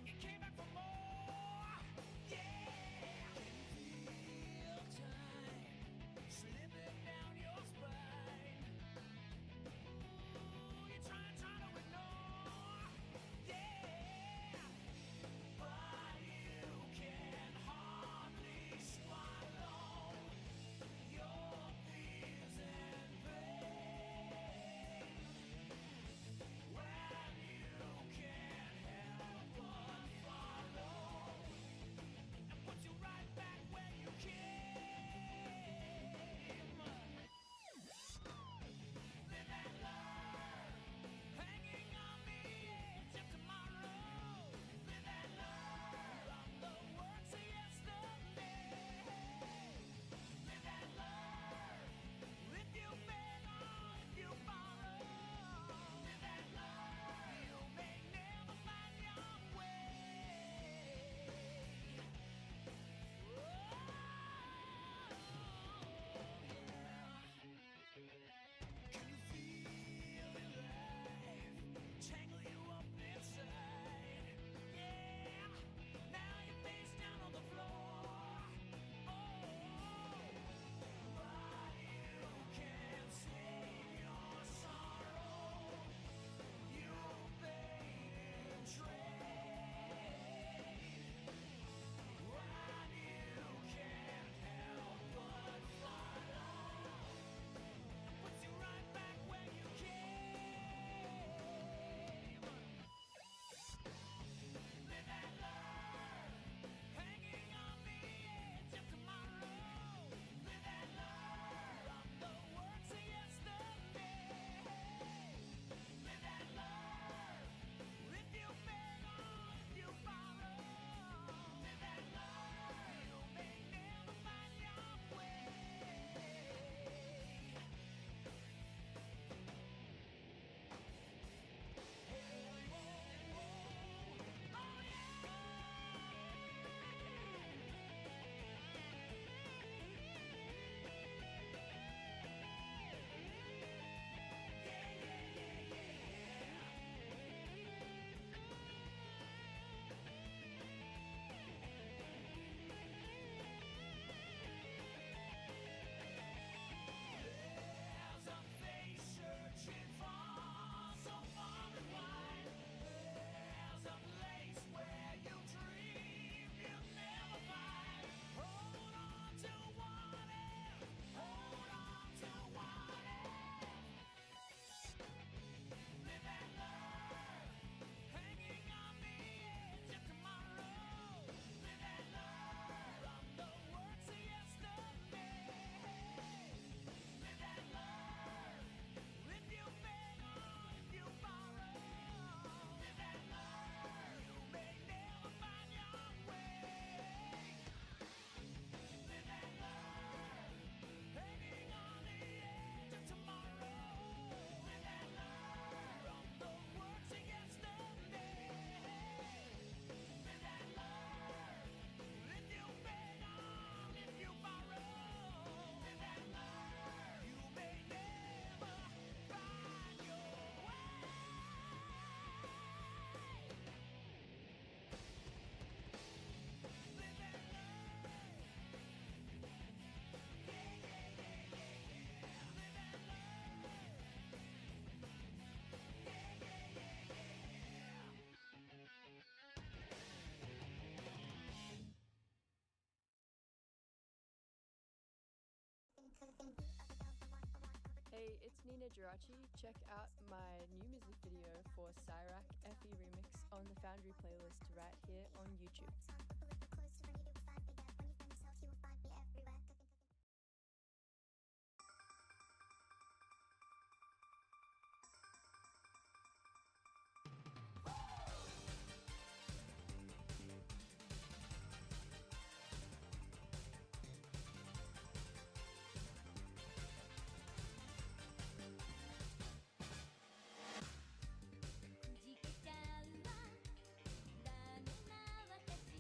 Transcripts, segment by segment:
You came back for more. Yeah. Feel time slipping down your spine. Ooh, you're trying to ignore. Yeah. But you can hardly swallow your fears and pain when you can't help but follow and put you right back where you came. Live and learn, hanging on the edge of tomorrow. Live and learn from the words of yesterday. Live and learn, if you beg or if you borrow. Live and learn, you may never find your way. Oh, yeah. Can you feel it life tangle you up inside? Yeah, now you're face down on the floor. Oh, but you can't save your sorrow. You paid in trade when you can't help but follow. Puts you right back where you came. Live and learn, hanging on the edge of tomorrow. Live and learn from the words of yesterday. Live and learn, if you beg or if you borrow. Live and learn, you may never find your way. There's a face searching for so far and wide. There's a place where you dream you'll never find. Hold on to what if. Hold on to what if. Live and learn, hanging on the edge of tomorrow. Live and learn from the words of yesterday. Live and learn, if you beg or if you borrow. Live and learn, you may never find your way. Live and learn, hanging on the edge of tomorrow. Live and learn from the words of yesterday. Live and learn, if you beg or if you borrow. Live and learn, you may never find your way. Live and learn. Yeah, yeah, yeah, yeah, yeah. Live and learn. Yeah, yeah, yeah, yeah, yeah. Hey, it's Nina Geraci. Check out my new music video for Cyrac FE Remix on the Foundry playlist right here on YouTube. "くじけちゃうわダメな私」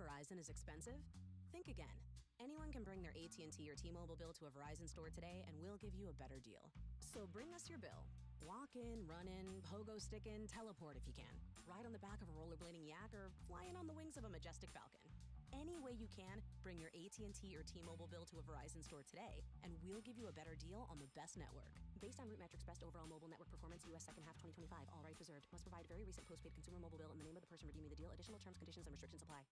Verizon is expensive? Think again. Anyone can bring their AT&T or T-Mobile bill to a Verizon store today and we'll give you a better deal. So bring us your bill. Walk in, run in, pogo stick in, teleport if you can. Ride on the back of a rollerblading yak or fly in on the wings of a majestic falcon. Any way you can, bring your AT&T or T-Mobile bill to a Verizon store today and we'll give you a better deal on the best network. Based on RootMetrics Best Overall Mobile Network Performance, U.S. second half 2025, all rights reserved. Must provide very recent postpaid consumer mobile bill in the name of the person redeeming the deal. Additional terms, conditions, and restrictions apply.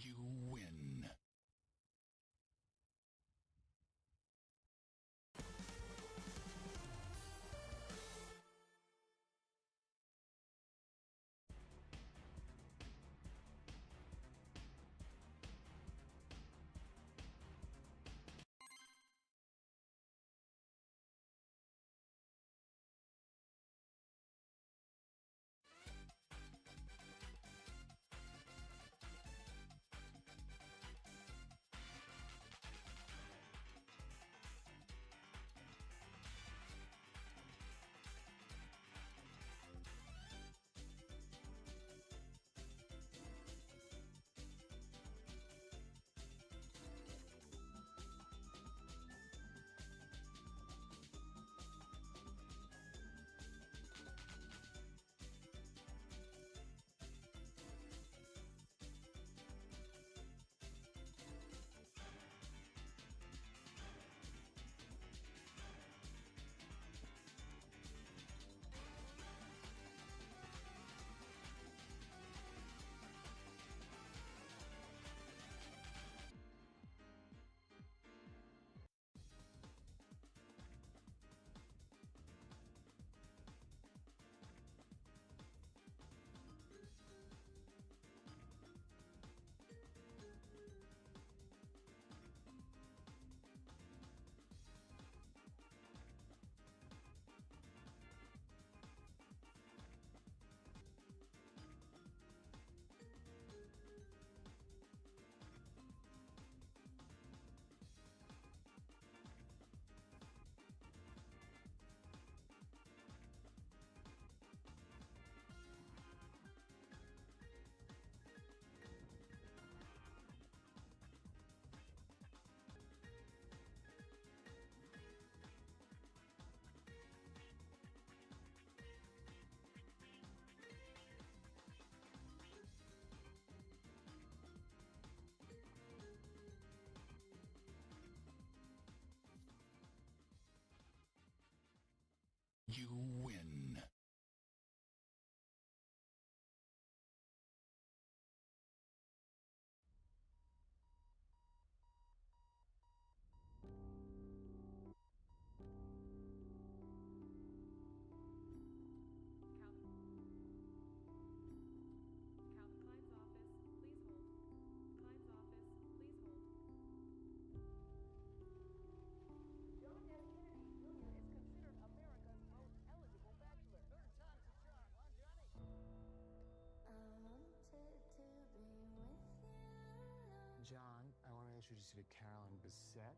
You win. You win. John, I want to introduce you to Carolyn Bissett.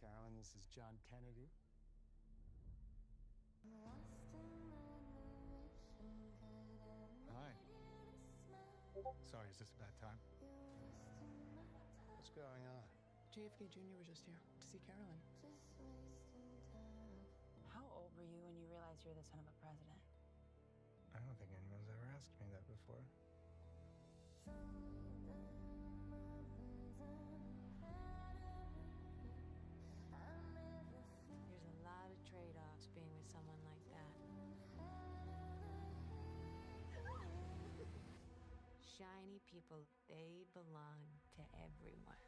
Carolyn, this is John Kennedy. Hi. Sorry, is this a bad time? What's going on? JFK Jr. was just here to see Carolyn. How old were you when you realized you were the son of a president? I don't think anyone's ever asked me that before. There's a lot of trade-offs being with someone like that. Shiny people, they belong to everyone.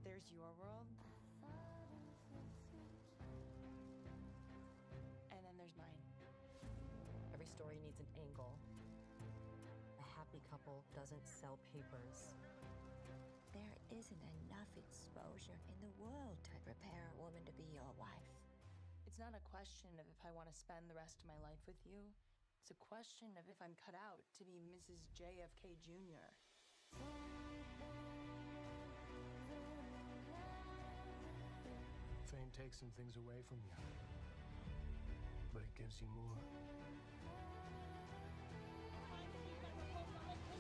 There's your world. And then there's mine. Every story needs an angle. A happy couple doesn't sell papers. There isn't enough exposure in the world to prepare a woman to be your wife. It's not a question of if I want to spend the rest of my life with you. It's a question of if I'm cut out to be Mrs. JFK Jr. Fame takes some things away from you, but it gives you more.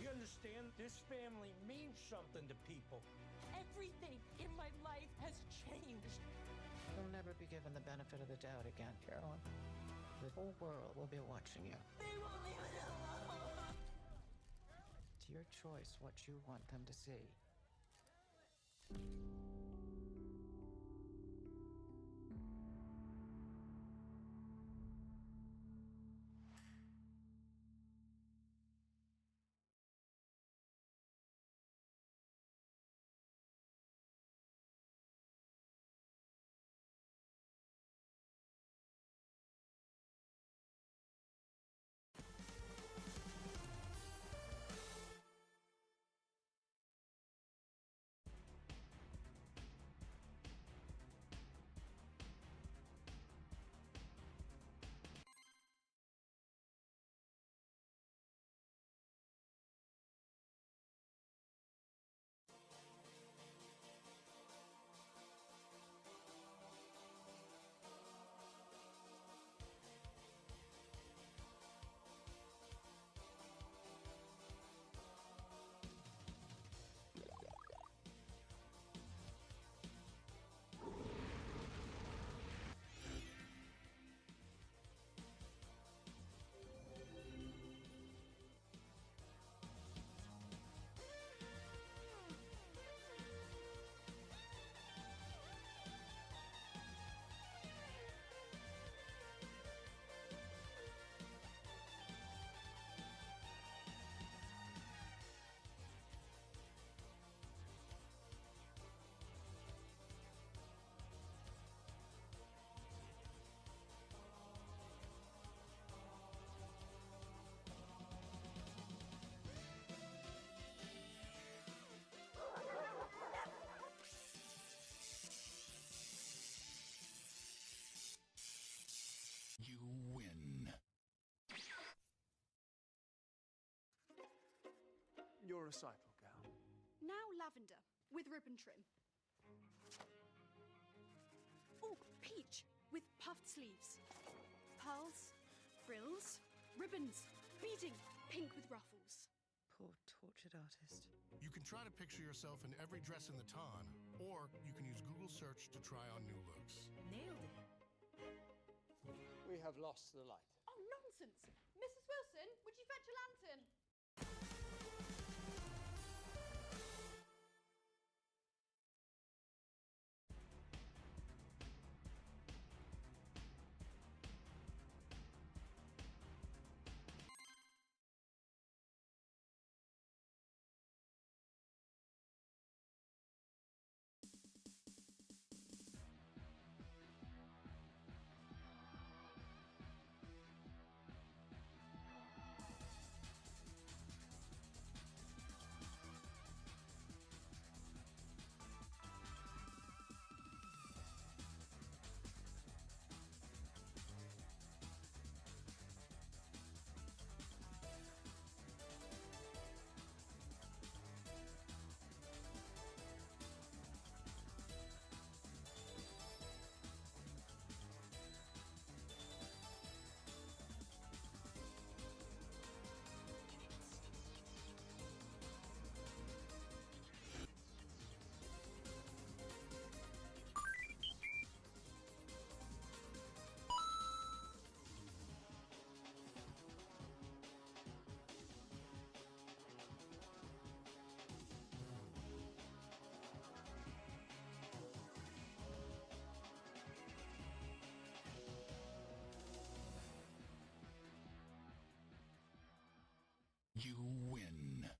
You understand? This family means something to people. Everything in my life has changed. You'll never be given the benefit of the doubt again, Carolyn. The whole world will be watching you. They won't leave it alone. It's your choice what you want them to see. your recital gown. Now lavender, with ribbon trim. Oh, peach, with puffed sleeves. Pearls, frills, ribbons, beading, pink with ruffles. Poor tortured artist. You can try to picture yourself in every dress in the ton, or you can use Google search to try on new looks. Nailed it. We have lost the light. Oh, nonsense! Mrs. Wilson, would you fetch a lantern? You win.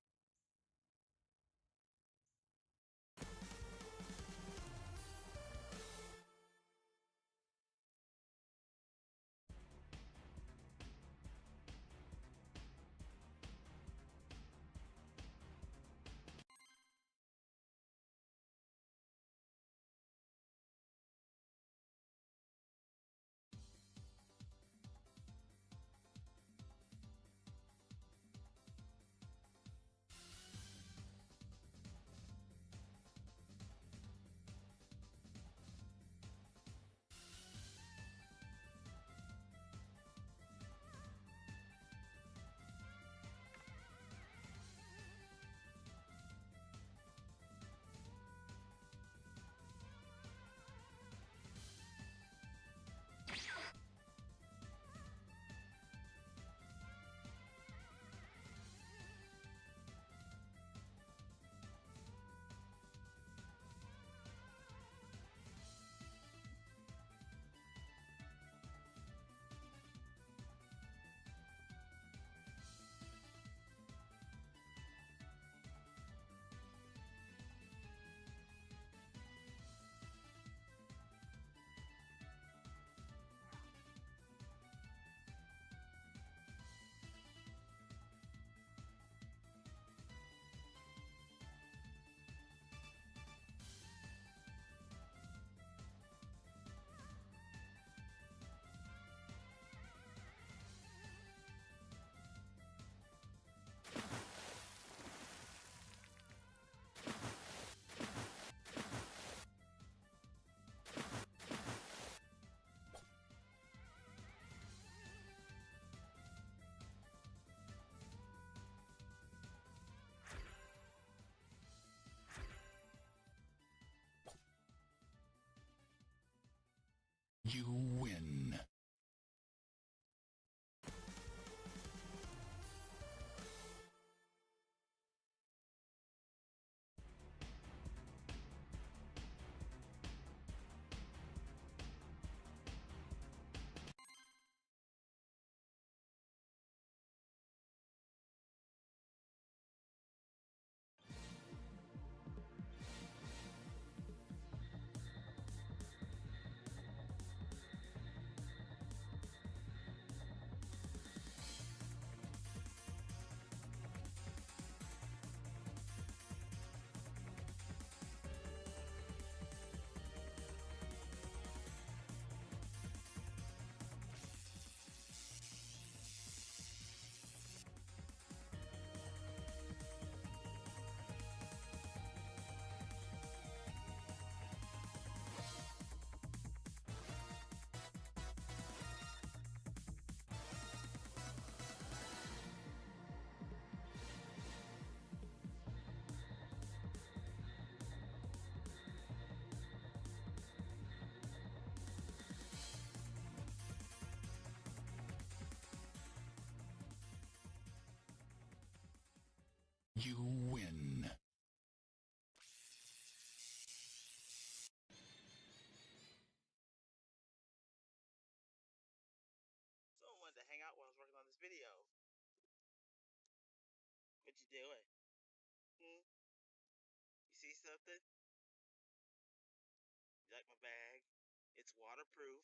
You win. You win. Someone wanted to hang out while I was working on this video. What you doing? You see something? You like my bag? It's waterproof.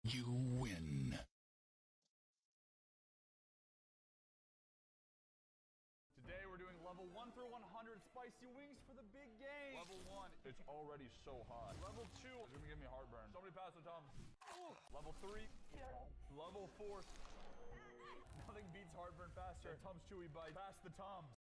You win. Today we're doing level 1 through 100 spicy wings for the big game. Level 1, it's already so hot. Level 2 is gonna give me heartburn. Somebody pass the Tums. Level 3, level 4. Nothing beats heartburn faster. Tums Chewy Bite. Pass the Tums.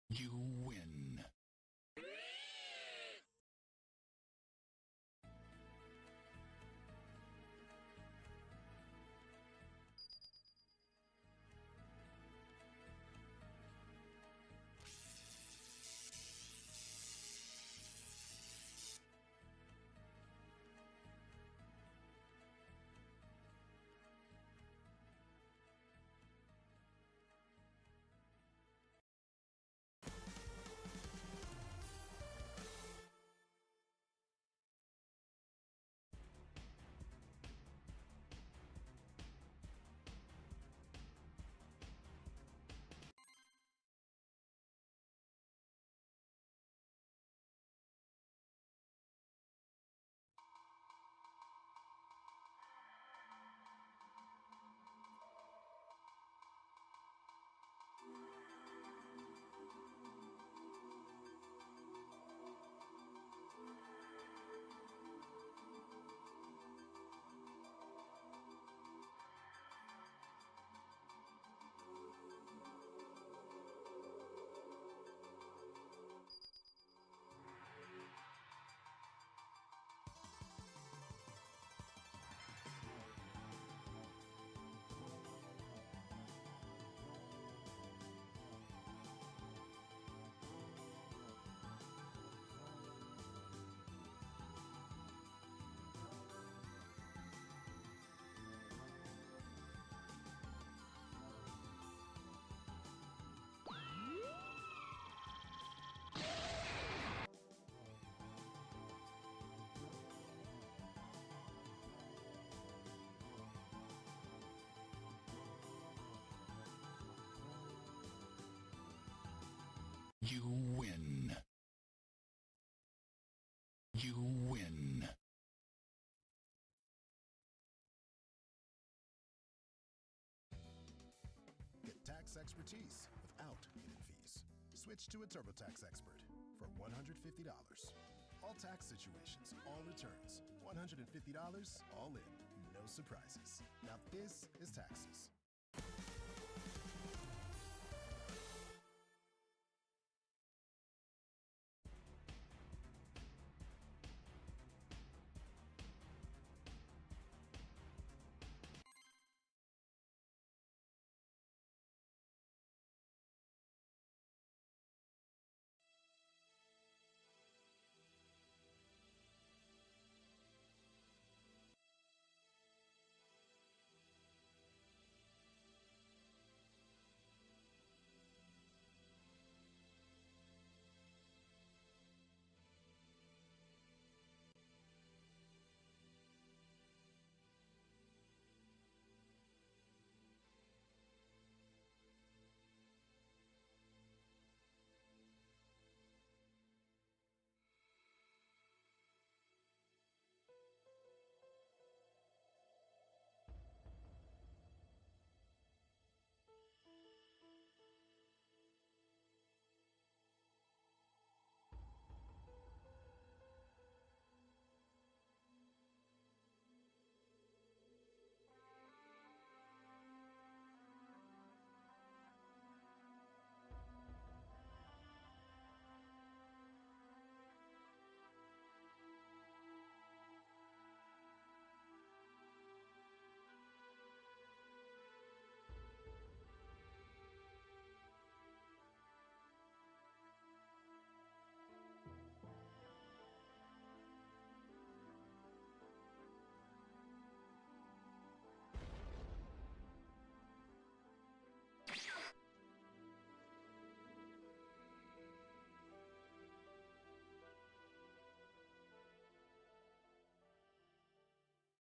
You win. You win. You win. Get tax expertise without hidden fees. Switch to a TurboTax expert for $150. All tax situations, all returns, $150 all in. No surprises. Now this is taxes.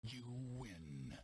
You win.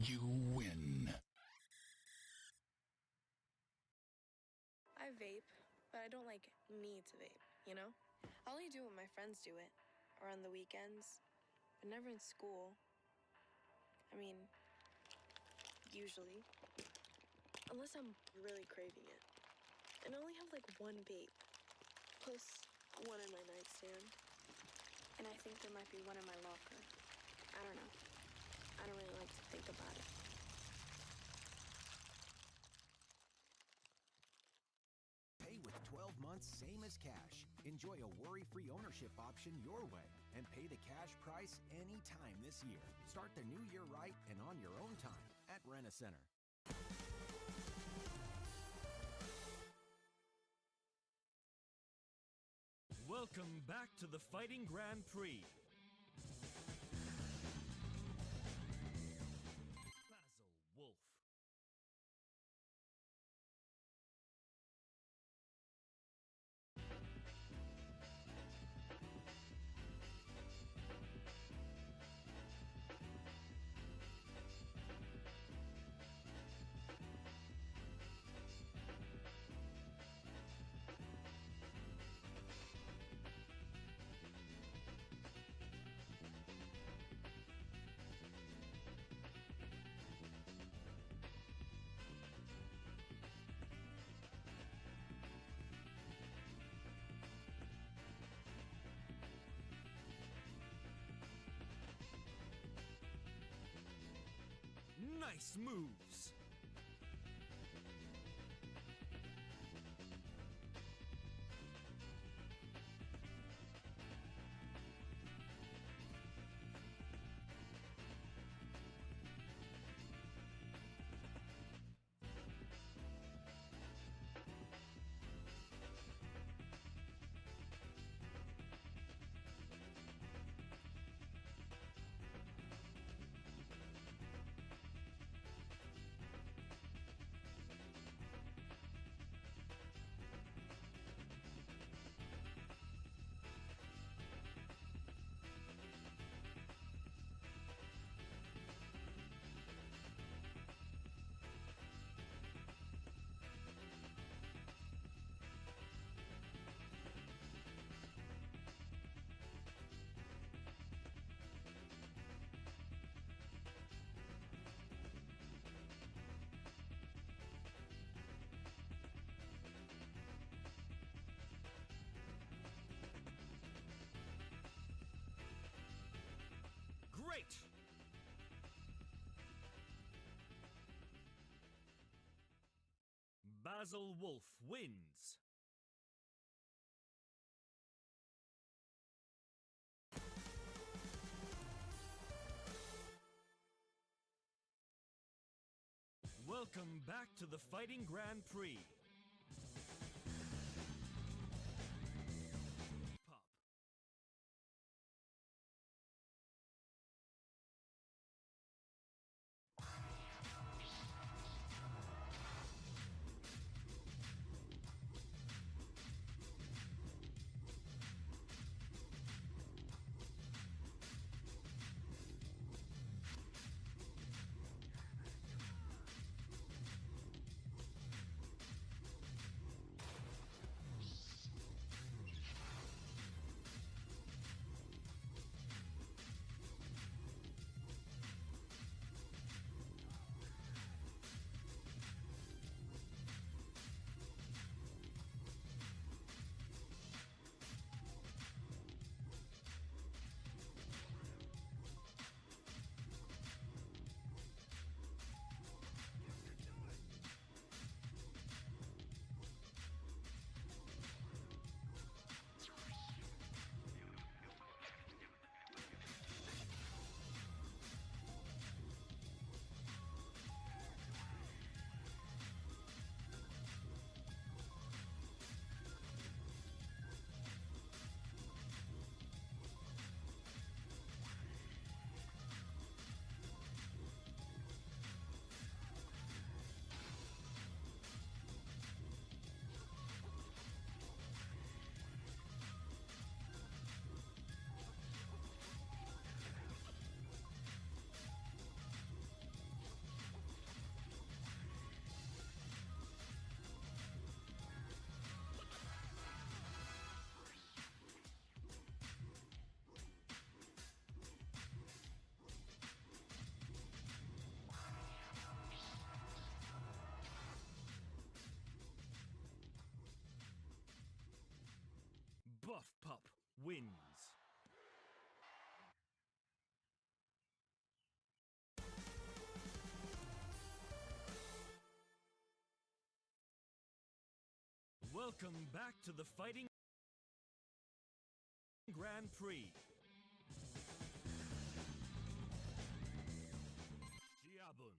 You win. I vape, but I don't need to vape, you know? I only do it when my friends do it, or on the weekends, but never in school. I mean, usually. Unless I'm really craving it. And I only have one vape, plus one in my nightstand. And I think there might be one in my locker. I don't know. I don't really like to think about it. Pay month same as cash. Enjoy a worry-free ownership option your way and pay the cash price anytime this year. Start the new year right and on your own time at Rent-A-Center. Welcome back to the Fighting Grand Prix. Basil Wolf. Nice moves! Great! Basil Wolf wins. Welcome back to the Fighting Grand Prix. Pop. Buff Pup wins. Welcome back to the Fighting Grand Prix. Shiabun.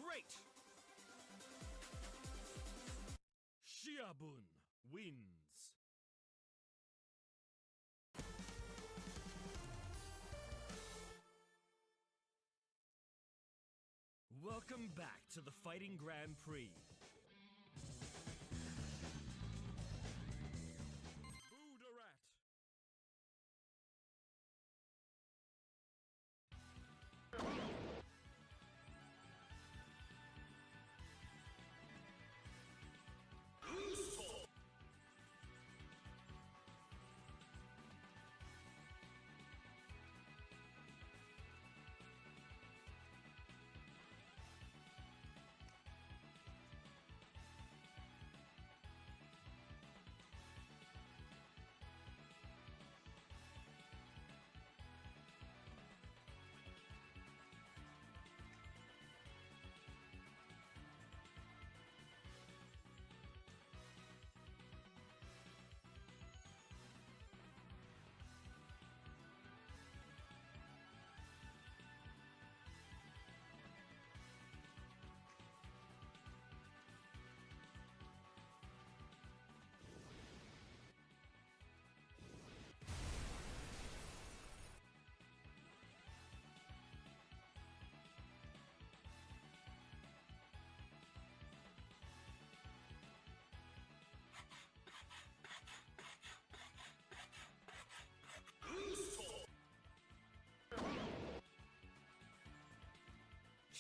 Great! Shiabun wins. Welcome back to the Fighting Grand Prix. Boodarat.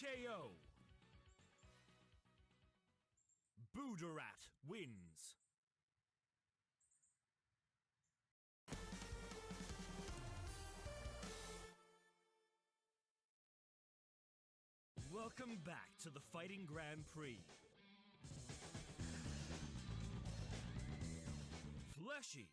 KO. Boodarat wins. Welcome back to the Fighting Grand Prix. Fleshy.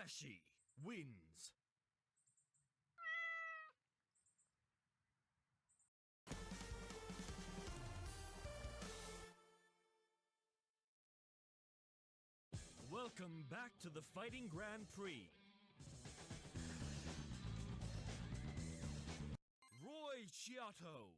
Dashi wins. Welcome back to the Fighting Grand Prix. Roy Chiato.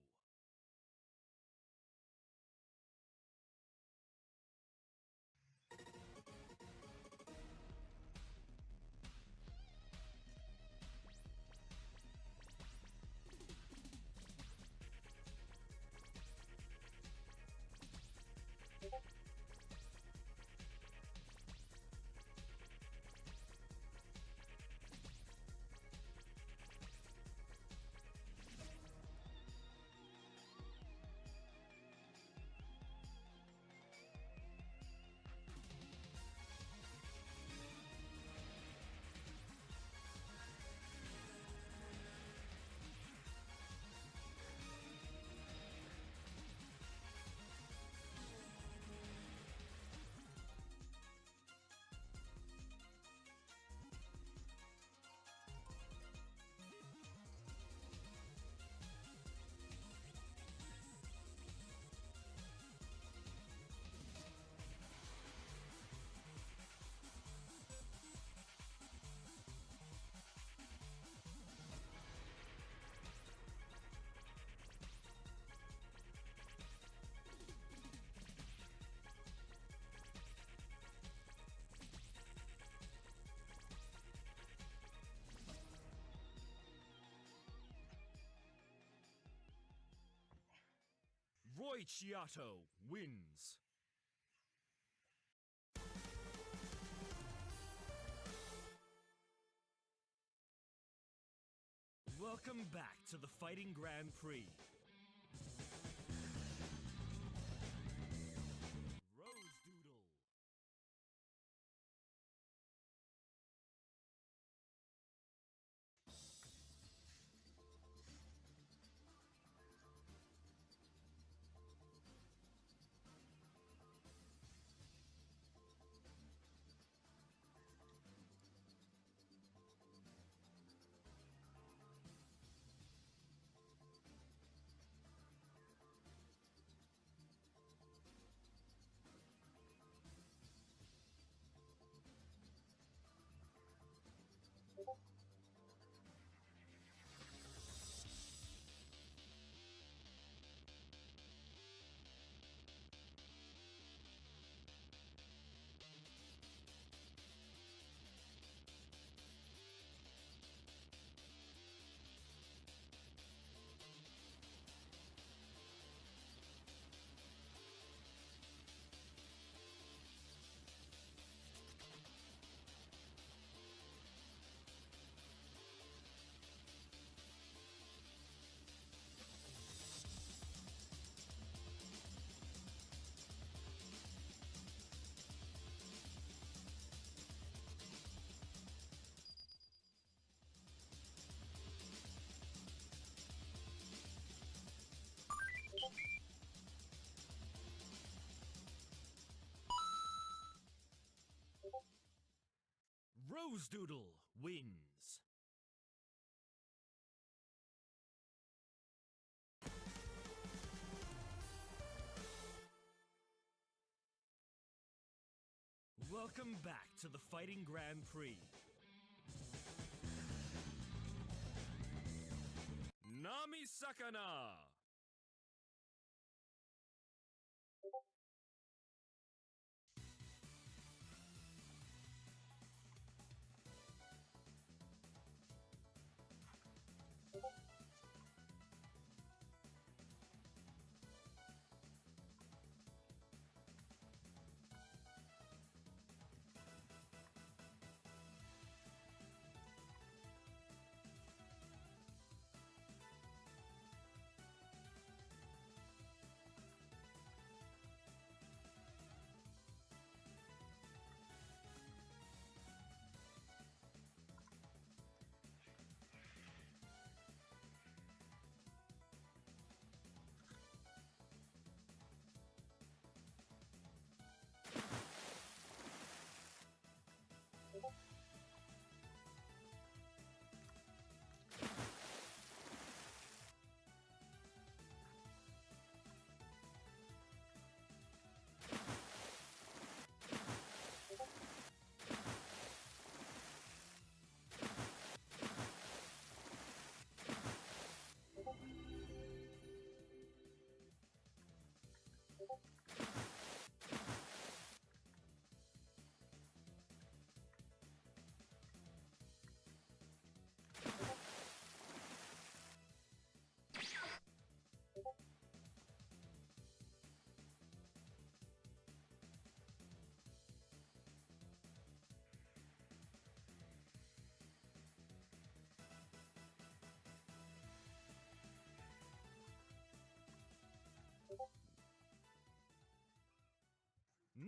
Roy Chiato wins. Welcome back to the Fighting Grand Prix. Rose Doodle. Rose Doodle wins. Welcome back to the Fighting Grand Prix. Nami Sakana.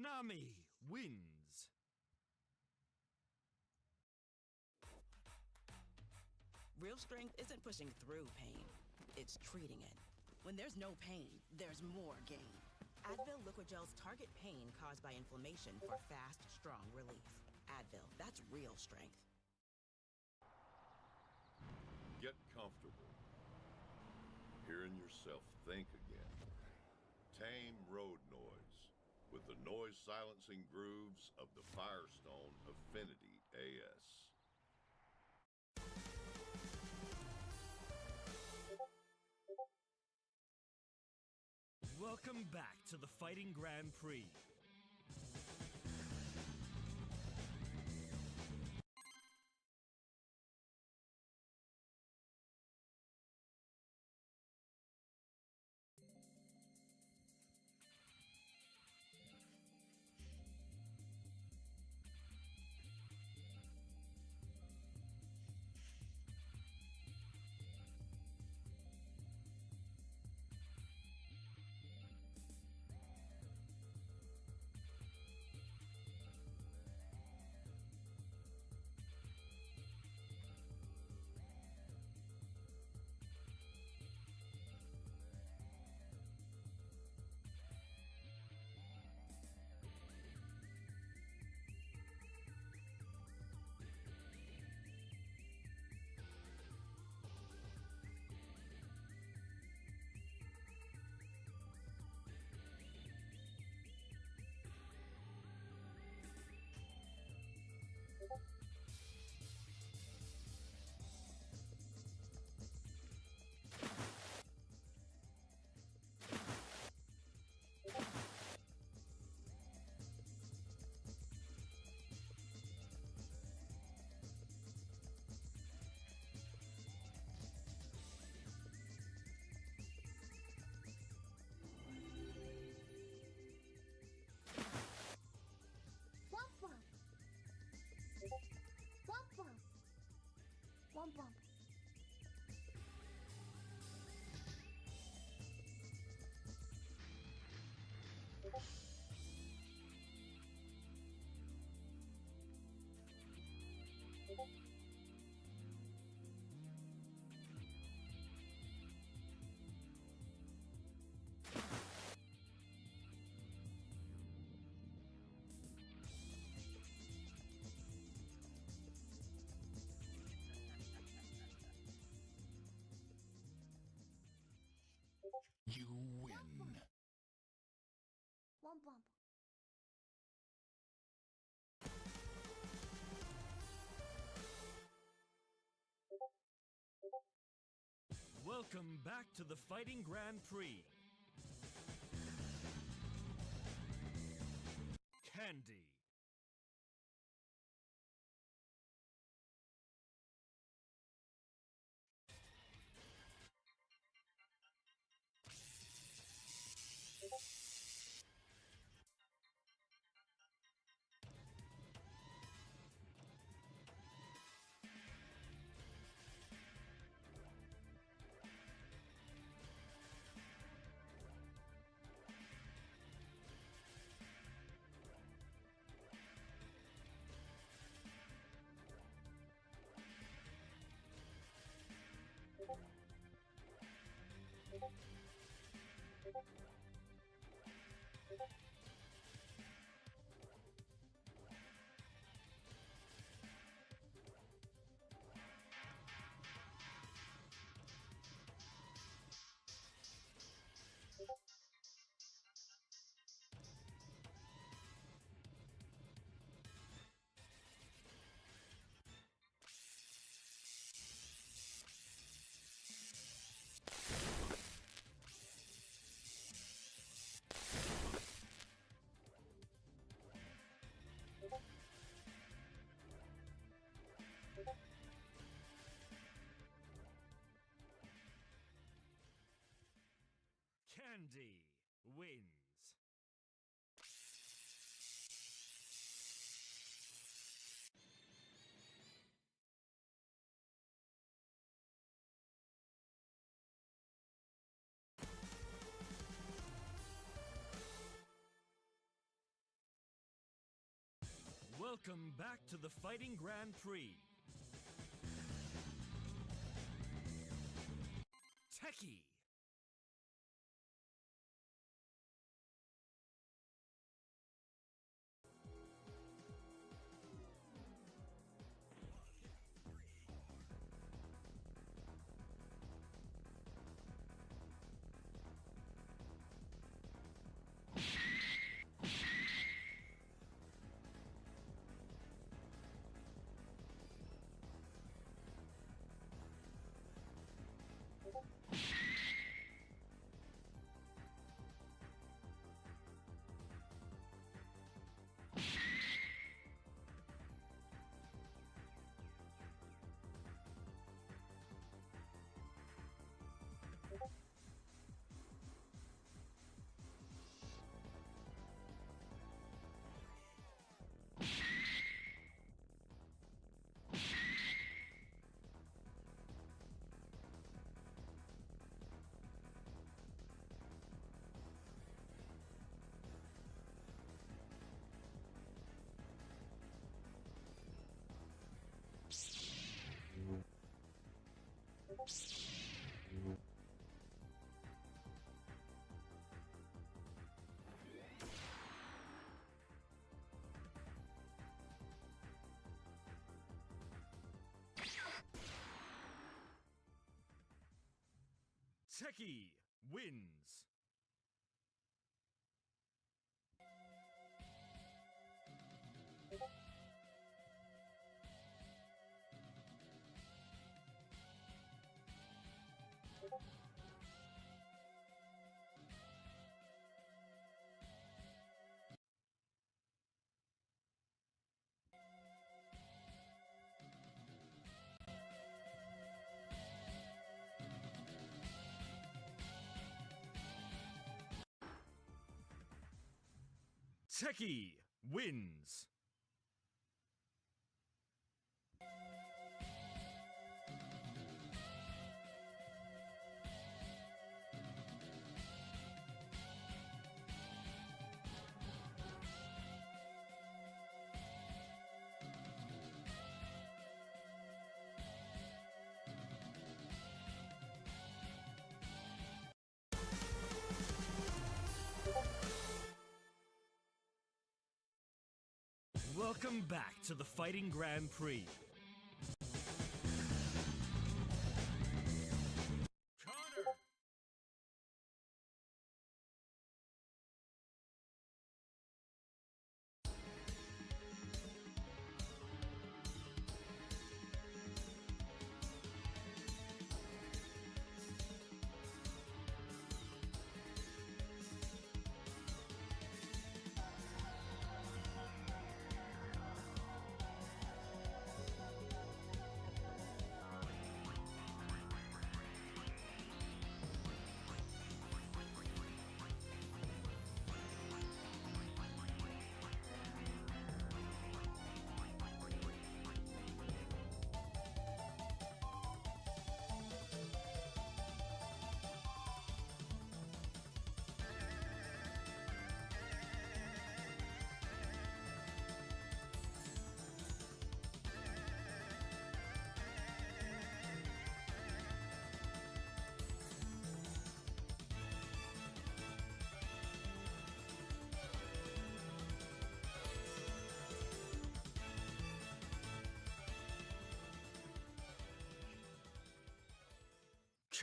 Nami wins. Real strength isn't pushing through pain, it's treating it. When there's no pain, there's more gain. Advil Liquid Gel's target pain caused by inflammation for fast, strong relief. Advil, that's real strength. Get comfortable. Hearing yourself think again. Tame road noise with the noise silencing grooves of the Firestone Affinity AS. Welcome back to the Fighting Grand Prix. Womp womp. You win. Womp womp. Welcome back to the Fighting Grand Prix. Candy. Candy wins. Welcome back to the Fighting Grand Prix. Techie. Techie wins. Techie wins. Welcome back to the Fighting Grand Prix.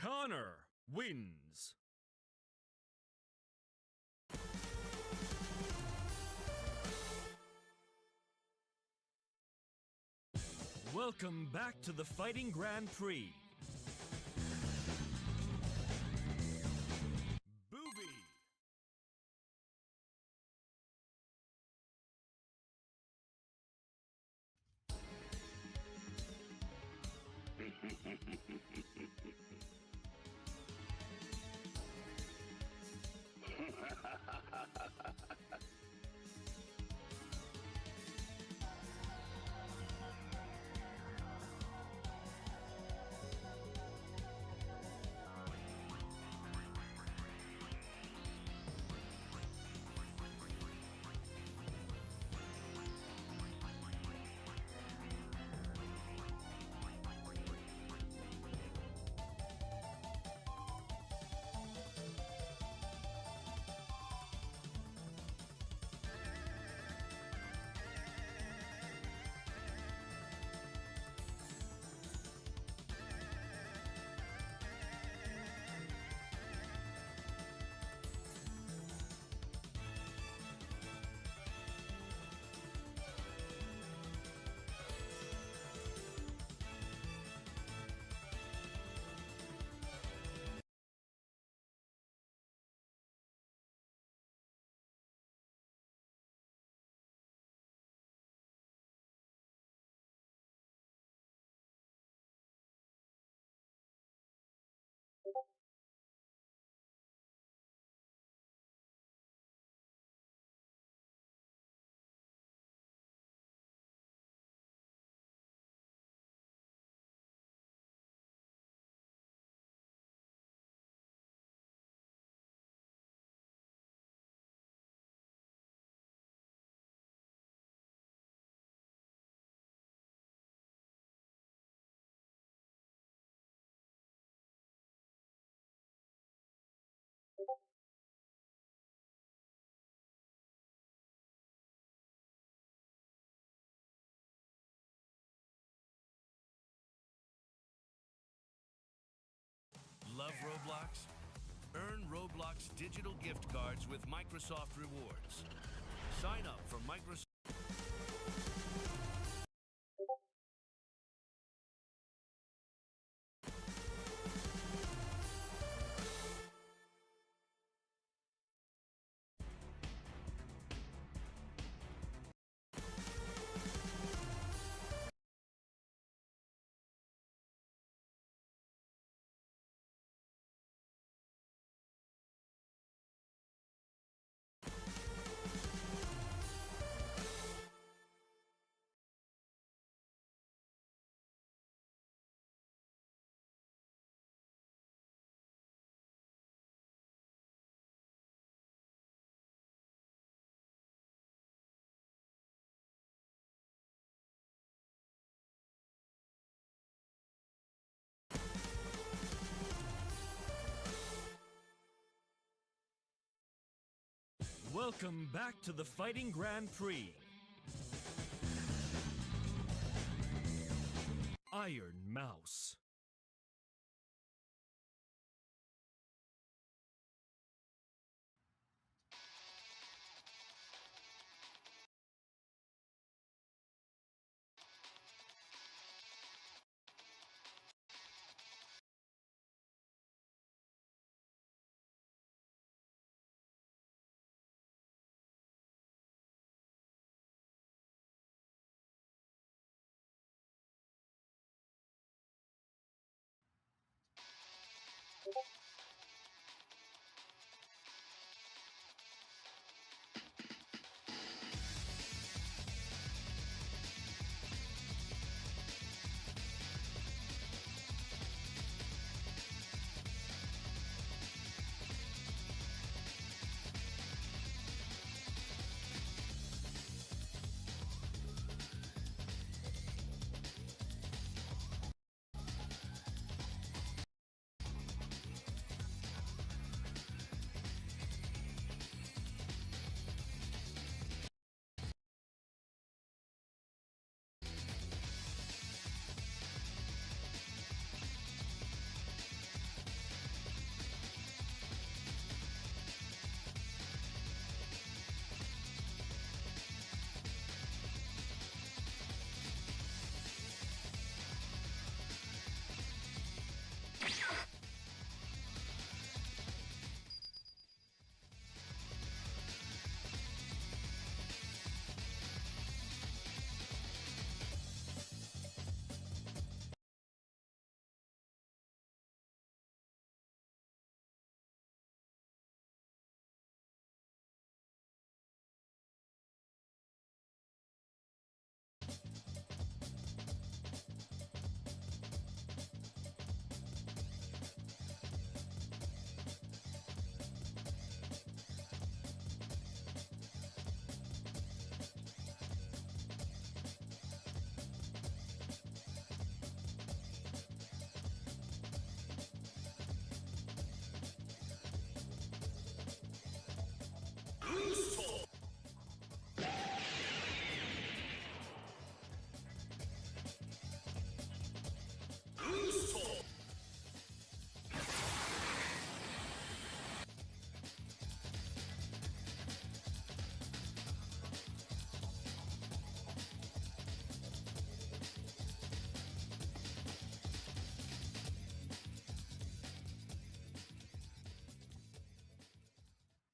Connor! Connor wins. Welcome back to the Fighting Grand Prix. Booby. Roblox? Earn Roblox digital gift cards with Microsoft Rewards. Sign up for Microsoft. Welcome back to the Fighting Grand Prix. Iron Mouse.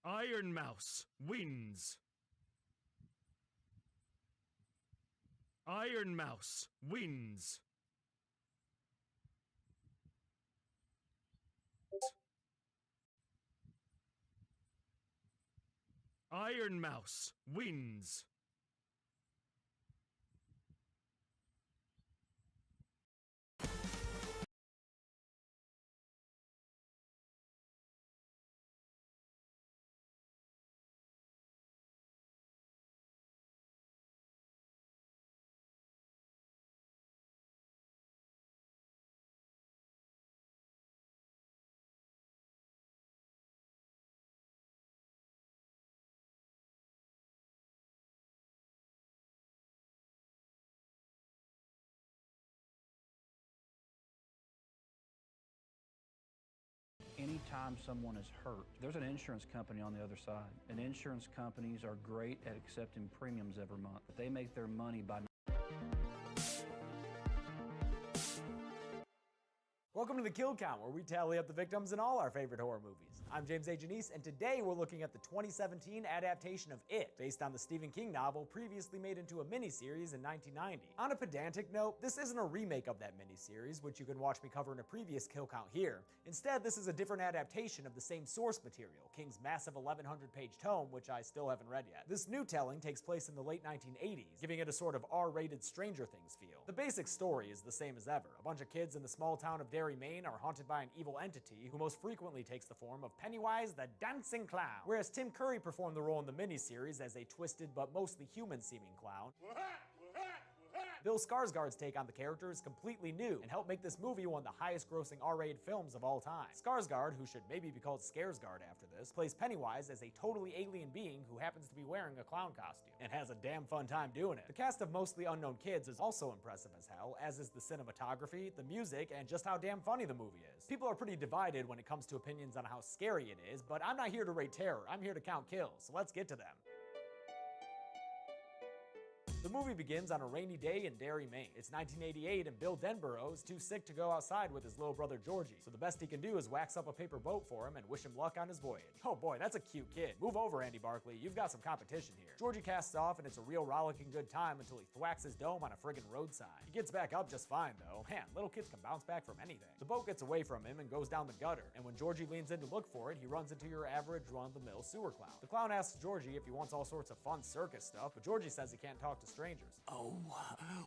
Iron Mouse wins. Iron Mouse wins. Iron Mouse wins. anytime someone is hurt, there's an insurance company on the other side. And insurance companies are great at accepting premiums every month. But they make their money by... Welcome to the Kill Count, where we tally up the victims in all our favorite horror movies. I'm James A. Janice, and today we're looking at the 2017 adaptation of It, based on the Stephen King novel previously made into a miniseries in 1990. On a pedantic note, this isn't a remake of that miniseries, which you can watch me cover in a previous Kill Count here. Instead, this is a different adaptation of the same source material, King's massive 1,100-page tome, which I still haven't read yet. This new telling takes place in the late 1980s, giving it a sort of R-rated Stranger Things feel. The basic story is the same as ever. A bunch of kids in the small town of Derry, Maine are haunted by an evil entity who most frequently takes the form of Pennywise the Dancing Clown. Whereas Tim Curry performed the role in the miniseries as a twisted but mostly human-seeming clown, Bill Skarsgård's take on the character is completely new and helped make this movie one of the highest-grossing R-rated films of all time. Skarsgård, who should maybe be called Scaresgard after this, plays Pennywise as a totally alien being who happens to be wearing a clown costume, and has a damn fun time doing it. The cast of mostly unknown kids is also impressive as hell, as is the cinematography, the music, and just how damn funny the movie is. People are pretty divided when it comes to opinions on how scary it is, but I'm not here to rate terror, I'm here to count kills, so let's get to them. The movie begins on a rainy day in Derry, Maine. It's 1988 and Bill Denborough is too sick to go outside with his little brother Georgie, so the best he can do is wax up a paper boat for him and wish him luck on his voyage. Oh boy, that's a cute kid. Move over, Andy Barclay, you've got some competition here. Georgie casts off and it's a real rollicking good time until he thwacks his dome on a friggin' road sign. He gets back up just fine though. Man, little kids can bounce back from anything. The boat gets away from him and goes down the gutter, and when Georgie leans in to look for it, he runs into your average run-of-the-mill sewer clown. The clown asks Georgie if he wants all sorts of fun circus stuff, but Georgie says he can't talk to strangers. Oh,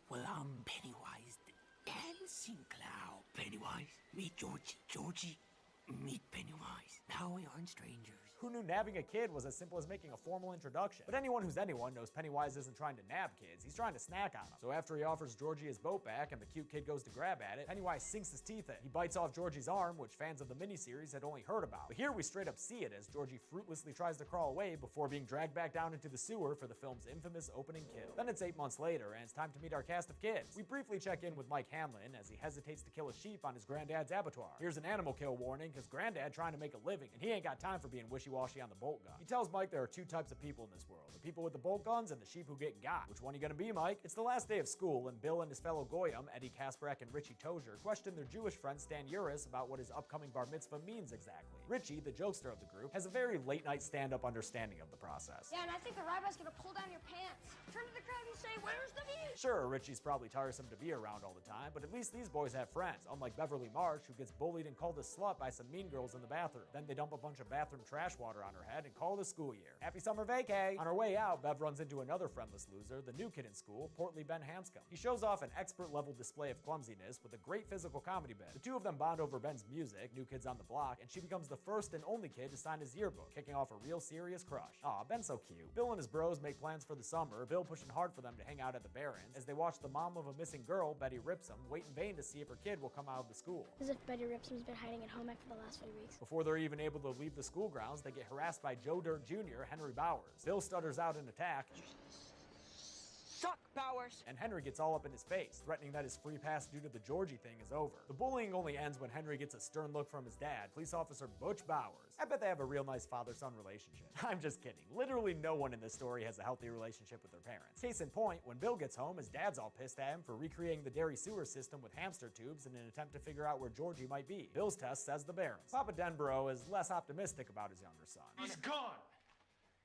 well, I'm Pennywise, the dancing clown. Pennywise, meet Georgie. Georgie, meet Pennywise. Now we aren't strangers. Who knew nabbing a kid was as simple as making a formal introduction? But anyone who's anyone knows Pennywise isn't trying to nab kids, he's trying to snack on them. So after he offers Georgie his boat back and the cute kid goes to grab at it, Pennywise sinks his teeth in. He bites off Georgie's arm, which fans of the miniseries had only heard about. But here we straight up see it as Georgie fruitlessly tries to crawl away before being dragged back down into the sewer for the film's infamous opening kill. Then it's 8 months later, and it's time to meet our cast of kids. We briefly check in with Mike Hanlon as he hesitates to kill a sheep on his granddad's abattoir. Here's an animal kill warning, because granddad trying to make a living, and he ain't got time for being wishy-washy on the bolt gun. He tells Mike there are two types of people in this world, the people with the bolt guns and the sheep who get got. Which one you gonna be, Mike? It's the last day of school, and Bill and his fellow Goyim, Eddie Kasprak and Richie Tozier, question their Jewish friend Stan Uris about what his upcoming bar mitzvah means exactly. Richie, the jokester of the group, has a very late-night stand-up understanding of the process. Yeah, and I think the rabbi's gonna pull down your pants. Turn to the crowd and say, "Where's the meat?" Sure, Richie's probably tiresome to be around all the time, but at least these boys have friends, unlike Beverly Marsh, who gets bullied and called a slut by some mean girls in the bathroom. Then they dump a bunch of bathroom trash water on her head and call it a school year. Happy summer vacay! On her way out, Bev runs into another friendless loser, the new kid in school, portly Ben Hanscom. He shows off an expert-level display of clumsiness with a great physical comedy bit. The two of them bond over Ben's music, New Kids on the Block, and she becomes the first and only kid to sign his yearbook, kicking off a real serious crush. Aw, Ben's so cute. Bill and his bros make plans for the summer, Bill pushing hard for them to hang out at the Barrens, as they watch the mom of a missing girl, Betty Ripsum, wait in vain to see if her kid will come out of the school. As if Betty Ripsom's been hiding at home for the last few weeks. Before they're even able to leave the school grounds, they get harassed by Joe Dirt Jr., Henry Bowers. Bill stutters out an attack. Suck, Bowers! And Henry gets all up in his face, threatening that his free pass due to the Georgie thing is over. The bullying only ends when Henry gets a stern look from his dad, Police Officer Butch Bowers. I bet they have a real nice father-son relationship. I'm just kidding. Literally no one in this story has a healthy relationship with their parents. Case in point, when Bill gets home, his dad's all pissed at him for recreating the Derry sewer system with hamster tubes in an attempt to figure out where Georgie might be. Bill's test says the Barrens. Papa Denborough is less optimistic about his younger son. He's gone!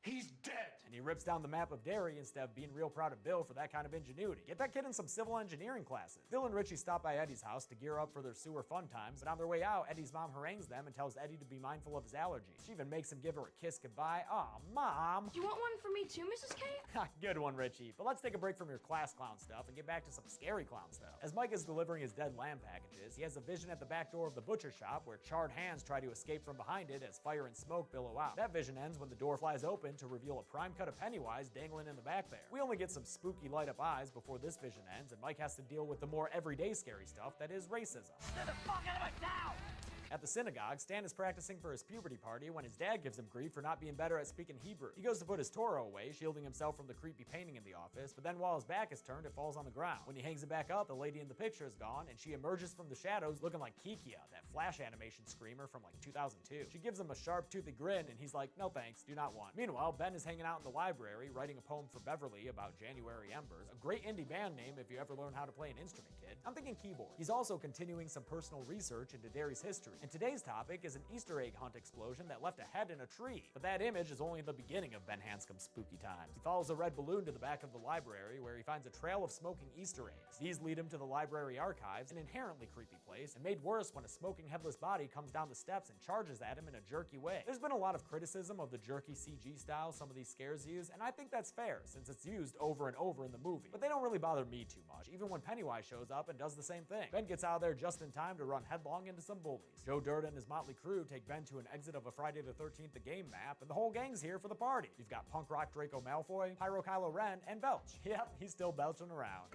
He's dead! And he rips down the map of Derry instead of being real proud of Bill for that kind of ingenuity. Get that kid in some civil engineering classes. Bill and Richie stop by Eddie's house to gear up for their sewer fun times, but on their way out, Eddie's mom harangues them and tells Eddie to be mindful of his allergies. She even makes him give her a kiss goodbye. Aw, Mom! Do you want one for me too, Mrs. K? Good one, Richie. But let's take a break from your class clown stuff and get back to some scary clown stuff. As Mike is delivering his dead lamb packages, he has a vision at the back door of the butcher shop where charred hands try to escape from behind it as fire and smoke billow out. That vision ends when the door flies open open to reveal a prime cut of Pennywise dangling in the back there. We only get some spooky light up eyes before this vision ends, and Mike has to deal with the more everyday scary stuff that is racism. Get the fuck out of my town! At the synagogue, Stan is practicing for his puberty party when his dad gives him grief for not being better at speaking Hebrew. He goes to put his Torah away, shielding himself from the creepy painting in the office, but then while his back is turned, it falls on the ground. When he hangs it back up, the lady in the picture is gone, and she emerges from the shadows looking like Kikia, that Flash animation screamer from like 2002. She gives him a sharp, toothy grin, and he's like, no thanks, do not want. Meanwhile, Ben is hanging out in the library, writing a poem for Beverly about January Embers, a great indie band name if you ever learn how to play an instrument, kid. I'm thinking keyboard. He's also continuing some personal research into Derry's history, and today's topic is an Easter egg hunt explosion that left a head in a tree. But that image is only the beginning of Ben Hanscom's spooky times. He follows a red balloon to the back of the library where he finds a trail of smoking Easter eggs. These lead him to the library archives, an inherently creepy place, and made worse when a smoking headless body comes down the steps and charges at him in a jerky way. There's been a lot of criticism of the jerky CG style some of these scares use, and I think that's fair since it's used over and over in the movie. But they don't really bother me too much, even when Pennywise shows up and does the same thing. Ben gets out of there just in time to run headlong into some bullies. Joe Dirt and his motley crew take Ben to an exit of a Friday the 13th the game map, and the whole gang's here for the party. You've got punk rock Draco Malfoy, Pyro Kylo Ren, and Belch. Yep, he's still belching around.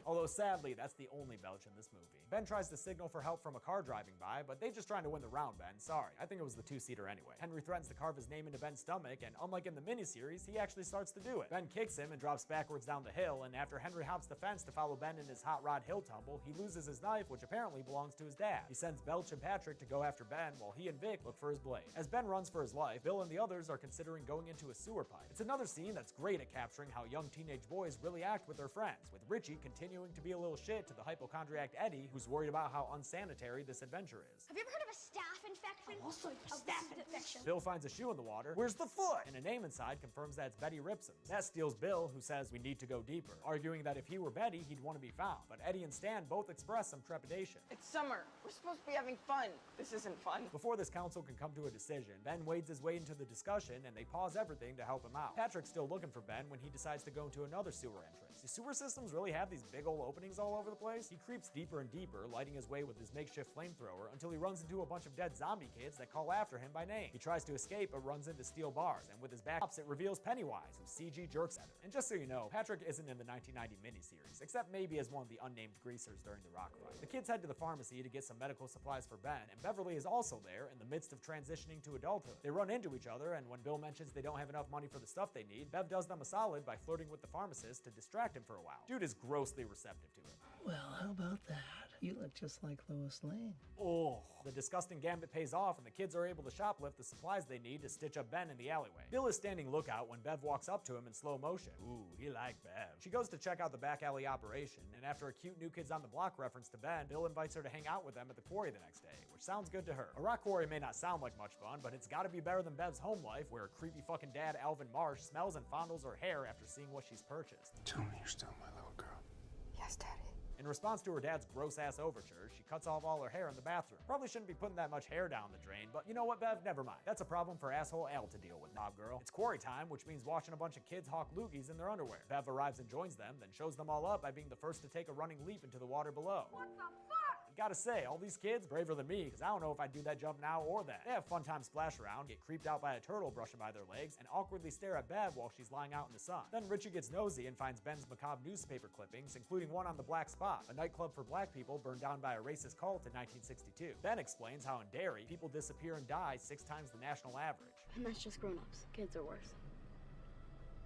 Although sadly, that's the only belch in this movie. Ben tries to signal for help from a car driving by, but they just trying to win the round, Ben. Sorry, I think it was the two-seater anyway. Henry threatens to carve his name into Ben's stomach, and unlike in the miniseries, he actually starts to do it. Ben kicks him and drops backwards down the hill, and after Henry hops the fence to follow Ben in his hot rod hill tumble, he loses his knife, which apparently belongs to his dad. He sends Belch and Patrick to go after Ben, while he and Vic look for his blade. As Ben runs for his life, Bill and the others are considering going into a sewer pipe. It's another scene that's great at capturing how young teenage boys really act with their friends, with Richie continuing to be a little shit to the hypochondriac Eddie, who's worried about how unsanitary this adventure is. Have you ever heard of a staph infection? Also, staph infection. Bill finds a shoe in the water. Where's the foot? And a name inside confirms that it's Betty Ripson's. That steals Bill, who says we need to go deeper, arguing that if he were Betty, he'd want to be found. But Eddie and Stan both express some trepidation. It's summer. We're supposed to be having fun. This isn't fun. Before this council can come to a decision, Ben wades his way into the discussion, and they pause everything to help him out. Patrick's still looking for Ben when he decides to go into another sewer entrance. Do sewer systems really have these big old openings all over the place? He creeps deeper and deeper, lighting his way with his makeshift flamethrower until he runs into a bunch of dead zombie kids that call after him by name. He tries to escape but runs into steel bars, and with his back ups, it reveals Pennywise, who CG jerks at him. And just so you know, Patrick isn't in the 1990 miniseries, except maybe as one of the unnamed greasers during the rock fight. The kids head to the pharmacy to get some medical supplies for Ben, and Beverly is also there in the midst of transitioning to adulthood. They run into each other, and when Bill mentions they don't have enough money for the stuff they need, Bev does them a solid by flirting with the pharmacist to distract him for a while. Dude is grossly receptive to it. Well, how about that? You look just like Lois Lane. Oh, the disgusting gambit pays off, and the kids are able to shoplift the supplies they need to stitch up Ben in the alleyway. Bill is standing lookout when Bev walks up to him in slow motion. Ooh, he liked Bev. She goes to check out the back alley operation, and after a cute New Kids on the Block reference to Ben, Bill invites her to hang out with them at the quarry the next day, which sounds good to her. A rock quarry may not sound like much fun, but it's gotta be better than Bev's home life, where creepy fucking dad Alvin Marsh smells and fondles her hair after seeing what she's purchased. Tell me you're still my little girl. Yes, Daddy. In response to her dad's gross-ass overtures, she cuts off all her hair in the bathroom. Probably shouldn't be putting that much hair down the drain, but you know what, Bev? Never mind. That's a problem for asshole Al to deal with, knob girl. It's quarry time, which means watching a bunch of kids hawk loogies in their underwear. Bev arrives and joins them, then shows them all up by being the first to take a running leap into the water below. What the fuck? Gotta say, all these kids, braver than me, because I don't know if I'd do that jump now or then. They have fun time splash around, get creeped out by a turtle brushing by their legs, and awkwardly stare at Bev while she's lying out in the sun. Then Richie gets nosy and finds Ben's macabre newspaper clippings, including one on the Black Spot, a nightclub for black people burned down by a racist cult in 1962. Ben explains how in Derry, people disappear and die 6 times the national average. And that's just grown-ups. Kids are worse.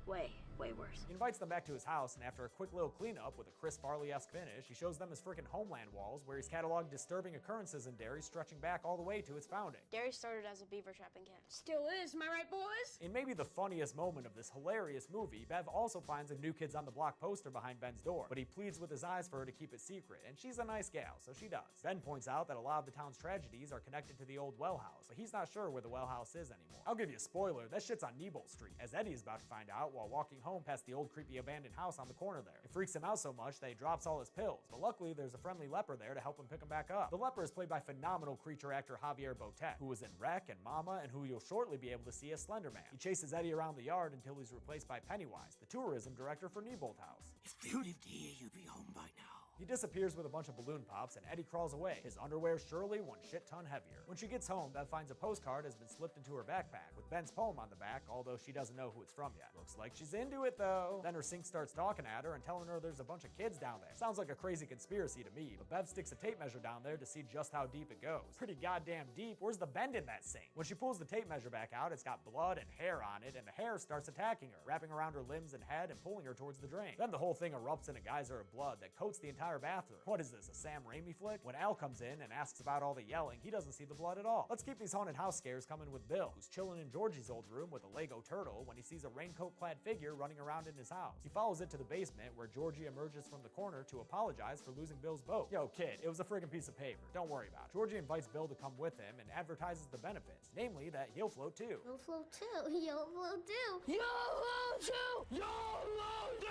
Way worse. He invites them back to his house, and after a quick little cleanup with a Chris Farley-esque finish, he shows them his frickin' Homeland walls, where he's cataloged disturbing occurrences in Derry stretching back all the way to its founding. Derry started as a beaver trapping camp. Still is, am I right, boys? In maybe the funniest moment of this hilarious movie, Bev also finds a New Kids on the Block poster behind Ben's door, but he pleads with his eyes for her to keep it secret, and she's a nice gal, so she does. Ben points out that a lot of the town's tragedies are connected to the old well house, but he's not sure where the well house is anymore. I'll give you a spoiler, that shit's on Nebolt Street, as Eddie is about to find out while walking home past the old creepy abandoned house on the corner there. It freaks him out so much that he drops all his pills, but luckily there's a friendly leper there to help him pick them back up. The leper is played by phenomenal creature actor Javier Botet, who was in Wreck and Mama, and who you'll shortly be able to see as Slender Man. He chases Eddie around the yard until he's replaced by Pennywise, the tourism director for Nebolt House. If you lived here, you'd be home by now. He disappears with a bunch of balloon pops, and Eddie crawls away, his underwear surely one shit ton heavier. When she gets home, Bev finds a postcard has been slipped into her backpack, with Ben's poem on the back, although she doesn't know who it's from yet. Looks like she's into it though. Then her sink starts talking at her and telling her there's a bunch of kids down there. Sounds like a crazy conspiracy to me, but Bev sticks a tape measure down there to see just how deep it goes. Pretty goddamn deep. Where's the bend in that sink? When she pulls the tape measure back out, it's got blood and hair on it, and the hair starts attacking her, wrapping around her limbs and head and pulling her towards the drain. Then the whole thing erupts in a geyser of blood that coats the entire bathroom. What is this, a Sam Raimi flick? When Al comes in and asks about all the yelling, he doesn't see the blood at all. Let's keep these haunted house scares coming with Bill, who's chilling in Georgie's old room with a Lego turtle when he sees a raincoat-clad figure running around in his house. He follows it to the basement where Georgie emerges from the corner to apologize for losing Bill's boat. Yo, kid, it was a friggin' piece of paper. Don't worry about it. Georgie invites Bill to come with him and advertises the benefits, namely that he'll float too. You'll float too. You'll float too. You'll float too. You'll float too.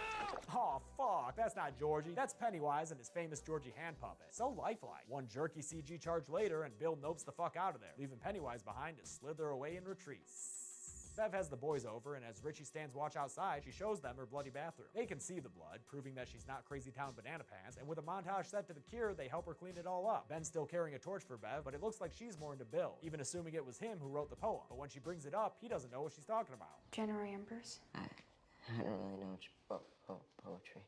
Aw, fuck. That's not Georgie. That's Pennywise and his famous Georgie hand puppet. So lifelike. One jerky CG charge later and Bill nopes the fuck out of there, leaving Pennywise behind to slither away in retreat. Bev has the boys over, and as Richie stands watch outside, she shows them her bloody bathroom. They can see the blood, proving that she's not Crazy Town Banana Pants, and with a montage set to the cure, they help her clean it all up. Ben's still carrying a torch for Bev, but it looks like she's more into Bill, even assuming it was him who wrote the poem. But when she brings it up, he doesn't know what she's talking about. January Embers? I don't really know much poetry.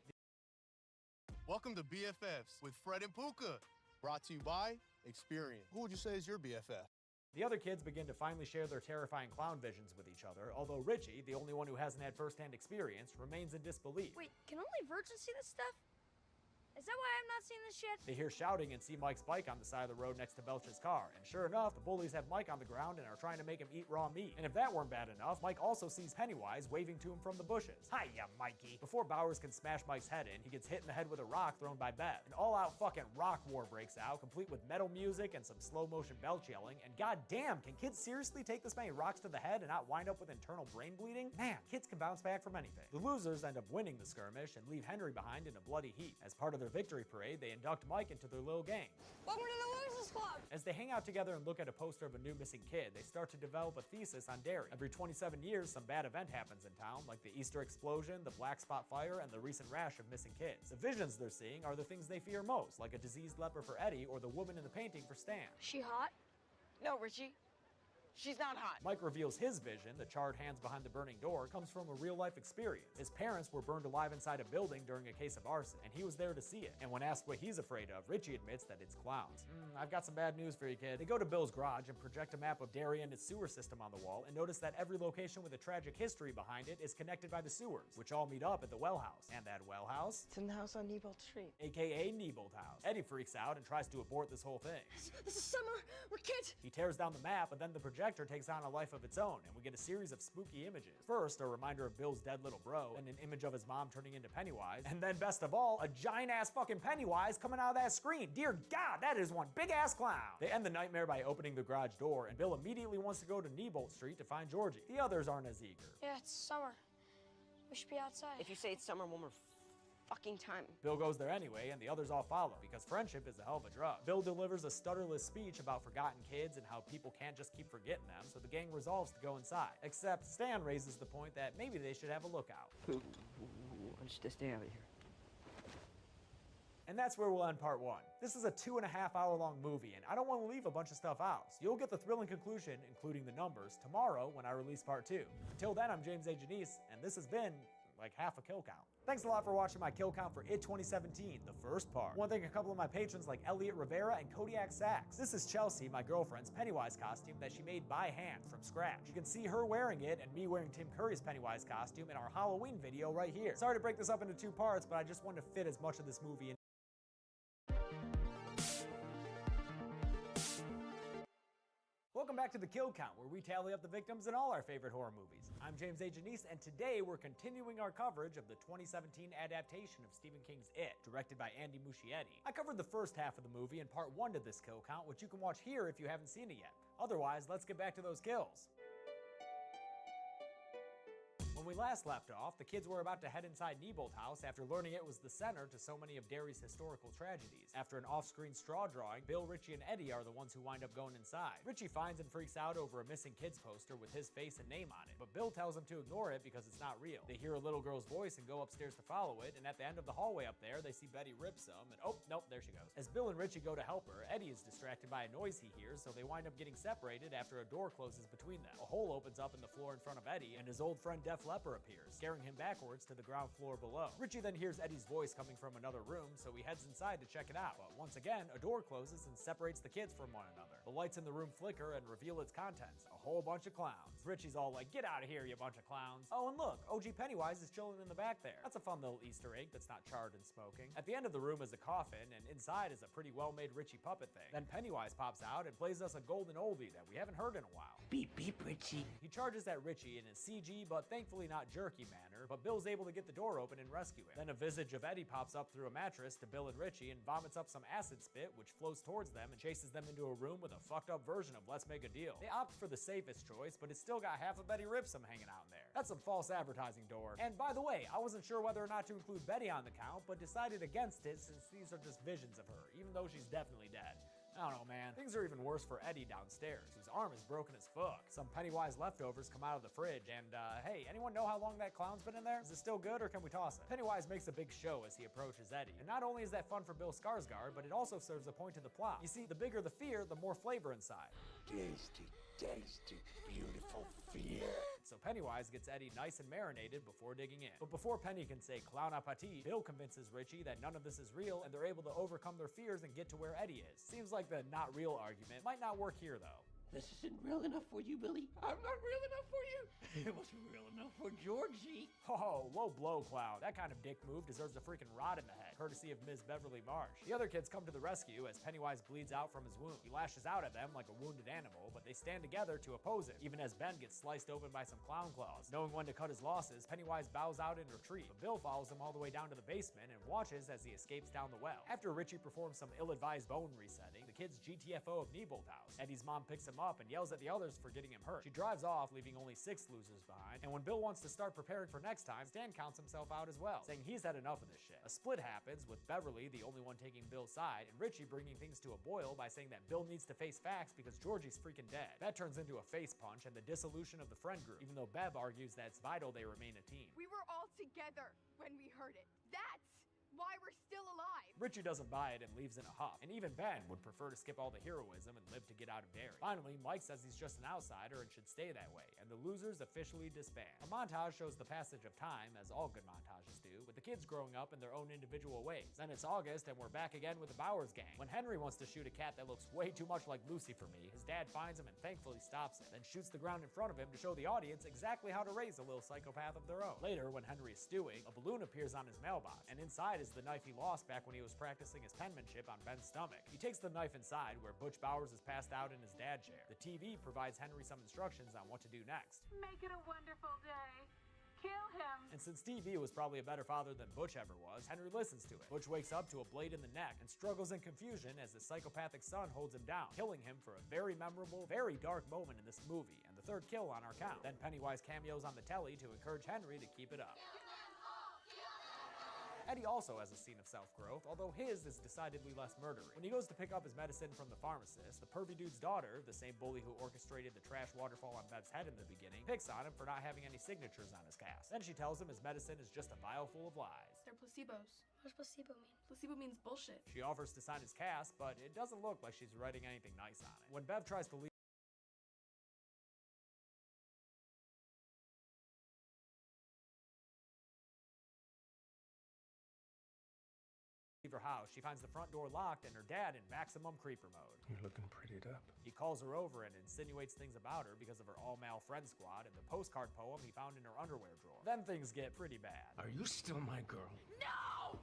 Welcome to BFFs with Fred and Puka. Brought to you by Experian. Who would you say is your BFF? The other kids begin to finally share their terrifying clown visions with each other, although Richie, the only one who hasn't had first-hand experience, remains in disbelief. Wait, can only virgins see this stuff? Is that why I'm not seeing this shit? They hear shouting and see Mike's bike on the side of the road next to Belch's car, and sure enough, the bullies have Mike on the ground and are trying to make him eat raw meat. And if that weren't bad enough, Mike also sees Pennywise waving to him from the bushes. Hiya, Mikey! Before Bowers can smash Mike's head in, he gets hit in the head with a rock thrown by Bev. An all-out fucking rock war breaks out, complete with metal music and some slow-motion Belch yelling, and goddamn, can kids seriously take this many rocks to the head and not wind up with internal brain bleeding? Man, kids can bounce back from anything. The losers end up winning the skirmish and leave Henry behind in a bloody heap. As part of their victory parade, they induct Mike into their little gang. Welcome to the Losers Club! As they hang out together and look at a poster of a new missing kid, they start to develop a thesis on Derry. Every 27 years, some bad event happens in town, like the Easter explosion, the Black Spot fire, and the recent rash of missing kids. The visions they're seeing are the things they fear most, like a diseased leper for Eddie or the woman in the painting for Stan. She hot? No, Richie. She's not hot. Mike reveals his vision, the charred hands behind the burning door, comes from a real-life experience. His parents were burned alive inside a building during a case of arson, and he was there to see it. And when asked what he's afraid of, Richie admits that it's clowns. I've got some bad news for you, kid. They go to Bill's garage and project a map of Derry and its sewer system on the wall, and notice that every location with a tragic history behind it is connected by the sewers, which all meet up at the well house. And that well house? It's in the house on Nebold Street. AKA Nebold House. Eddie freaks out and tries to abort this whole thing. This is summer. We're kids. He tears down the map, but then the projector takes on a life of its own, and we get a series of spooky images. First, a reminder of Bill's dead little bro, and an image of his mom turning into Pennywise, and then best of all, a giant-ass fucking Pennywise coming out of that screen. Dear God, that is one big-ass clown! They end the nightmare by opening the garage door, and Bill immediately wants to go to Nebolt Street to find Georgie. The others aren't as eager. Yeah, it's summer. We should be outside. If you say it's summer one more fucking time. Bill goes there anyway, and the others all follow, because friendship is a hell of a drug. Bill delivers a stutterless speech about forgotten kids and how people can't just keep forgetting them, so the gang resolves to go inside. Except Stan raises the point that maybe they should have a lookout. Who wants to stay out of here? And that's where we'll end part 1. This is a 2.5-hour long movie, and I don't want to leave a bunch of stuff out, so you'll get the thrilling conclusion, including the numbers, tomorrow when I release part 2. Until then, I'm James A. Janice, and this has been like half a kill count. Thanks a lot for watching my kill count for IT 2017, the first part. I want to thank a couple of my patrons like Elliot Rivera and Kodiak Sachs. This is Chelsea, my girlfriend's Pennywise costume that she made by hand from scratch. You can see her wearing it and me wearing Tim Curry's Pennywise costume in our Halloween video right here. Sorry to break this up into 2 parts, but I just wanted to fit as much of this movie in. Welcome back to the Kill Count, where we tally up the victims in all our favorite horror movies. I'm James A. Janice, and today we're continuing our coverage of the 2017 adaptation of Stephen King's It, directed by Andy Muschietti. I covered the first half of the movie in part 1 to this Kill Count, which you can watch here if you haven't seen it yet. Otherwise, let's get back to those kills. When we last left off, the kids were about to head inside Neibolt House after learning it was the center to so many of Derry's historical tragedies. After an off-screen straw drawing, Bill, Richie, and Eddie are the ones who wind up going inside. Richie finds and freaks out over a missing kids poster with his face and name on it, but Bill tells him to ignore it because it's not real. They hear a little girl's voice and go upstairs to follow it, and at the end of the hallway up there, they see Betty rip some, and oh, nope, there she goes. As Bill and Richie go to help her, Eddie is distracted by a noise he hears, so they wind up getting separated after a door closes between them. A hole opens up in the floor in front of Eddie, and his old friend Def Leppard appears, scaring him backwards to the ground floor below. Richie then hears Eddie's voice coming from another room, so he heads inside to check it out. But once again, a door closes and separates the kids from one another. The lights in the room flicker and reveal its contents, a whole bunch of clowns. Richie's all like, "Get out of here, you bunch of clowns." Oh, and look, OG Pennywise is chilling in the back there. That's a fun little Easter egg that's not charred and smoking. At the end of the room is a coffin, and inside is a pretty well-made Richie puppet thing. Then Pennywise pops out and plays us a golden oldie that we haven't heard in a while. Beep, beep, Richie. He charges at Richie in a CG but thankfully not jerky manner, but Bill's able to get the door open and rescue him. Then a visage of Eddie pops up through a mattress to Bill and Richie and vomits up some acid spit, which flows towards them and chases them into a room with a fucked up version of Let's Make a Deal. They opt for the safest choice, but it's still got half of Betty Ripsome hanging out in there. That's some false advertising, door. And by the way, I wasn't sure whether or not to include Betty on the count, but decided against it since these are just visions of her, even though she's definitely dead. I don't know, man. Things are even worse for Eddie downstairs, whose arm is broken as fuck. Some Pennywise leftovers come out of the fridge, and hey, anyone know how long that clown's been in there? Is it still good, or can we toss it? Pennywise makes a big show as he approaches Eddie, and not only is that fun for Bill Skarsgård, but it also serves a point to the plot. You see, the bigger the fear, the more flavor inside. Tasty, tasty, beautiful fear. So Pennywise gets Eddie nice and marinated before digging in. But before Penny can say clown appetit, Bill convinces Richie that none of this is real and they're able to overcome their fears and get to where Eddie is. Seems like the not real argument might not work here though. This isn't real enough for you, Billy. I'm not real enough for you. It wasn't real enough for Georgie. Oh, low blow, clown. That kind of dick move deserves a freaking rod in the head, courtesy of Ms. Beverly Marsh. The other kids come to the rescue as Pennywise bleeds out from his wound. He lashes out at them like a wounded animal, but they stand together to oppose him, even as Ben gets sliced open by some clown claws. Knowing when to cut his losses, Pennywise bows out in retreat, but Bill follows him all the way down to the basement and watches as he escapes down the well. After Richie performs some ill-advised bone resetting, the kids GTFO of Neibolt House. Eddie's mom picks him up and yells at the others for getting him hurt. She drives off, leaving only 6 losers behind, and when Bill wants to start preparing for next time, Stan counts himself out as well, saying he's had enough of this shit. A split happens, with Beverly the only one taking Bill's side, and Richie bringing things to a boil by saying that Bill needs to face facts because Georgie's freaking dead. That turns into a face punch and the dissolution of the friend group, even though Bev argues that it's vital they remain a team. We were all together when we heard it. That's why we're still alive. Richie doesn't buy it and leaves in a huff, and even Ben would prefer to skip all the heroism and live to get out of Derry. Finally, Mike says he's just an outsider and should stay that way, and the losers officially disband. A montage shows the passage of time, as all good montages do, with the kids growing up in their own individual ways. Then it's August, and we're back again with the Bowers gang. When Henry wants to shoot a cat that looks way too much like Lucy for me, his dad finds him and thankfully stops it, then shoots the ground in front of him to show the audience exactly how to raise a little psychopath of their own. Later, when Henry is stewing, a balloon appears on his mailbox, and inside is the knife he lost back when he was practicing his penmanship on Ben's stomach. He takes the knife inside, where Butch Bowers is passed out in his dad chair. The TV provides Henry some instructions on what to do next. Make it a wonderful day. Kill him. And since TV was probably a better father than Butch ever was, Henry listens to it. Butch wakes up to a blade in the neck and struggles in confusion as his psychopathic son holds him down, killing him for a very memorable, very dark moment in this movie, and the 3rd kill on our count. Then Pennywise cameos on the telly to encourage Henry to keep it up. Eddie also has a scene of self-growth, although his is decidedly less murdery. When he goes to pick up his medicine from the pharmacist, the pervy dude's daughter, the same bully who orchestrated the trash waterfall on Bev's head in the beginning, picks on him for not having any signatures on his cast. Then she tells him his medicine is just a vial full of lies. They're placebos. What does placebo mean? Placebo means bullshit. She offers to sign his cast, but it doesn't look like she's writing anything nice on it. When Bev tries to leave her house, she finds the front door locked and her dad in maximum creeper mode. You're looking prettied up. He calls her over and insinuates things about her because of her all-male friend squad and the postcard poem he found in her underwear drawer. Then things get pretty bad. Are you still my girl? No!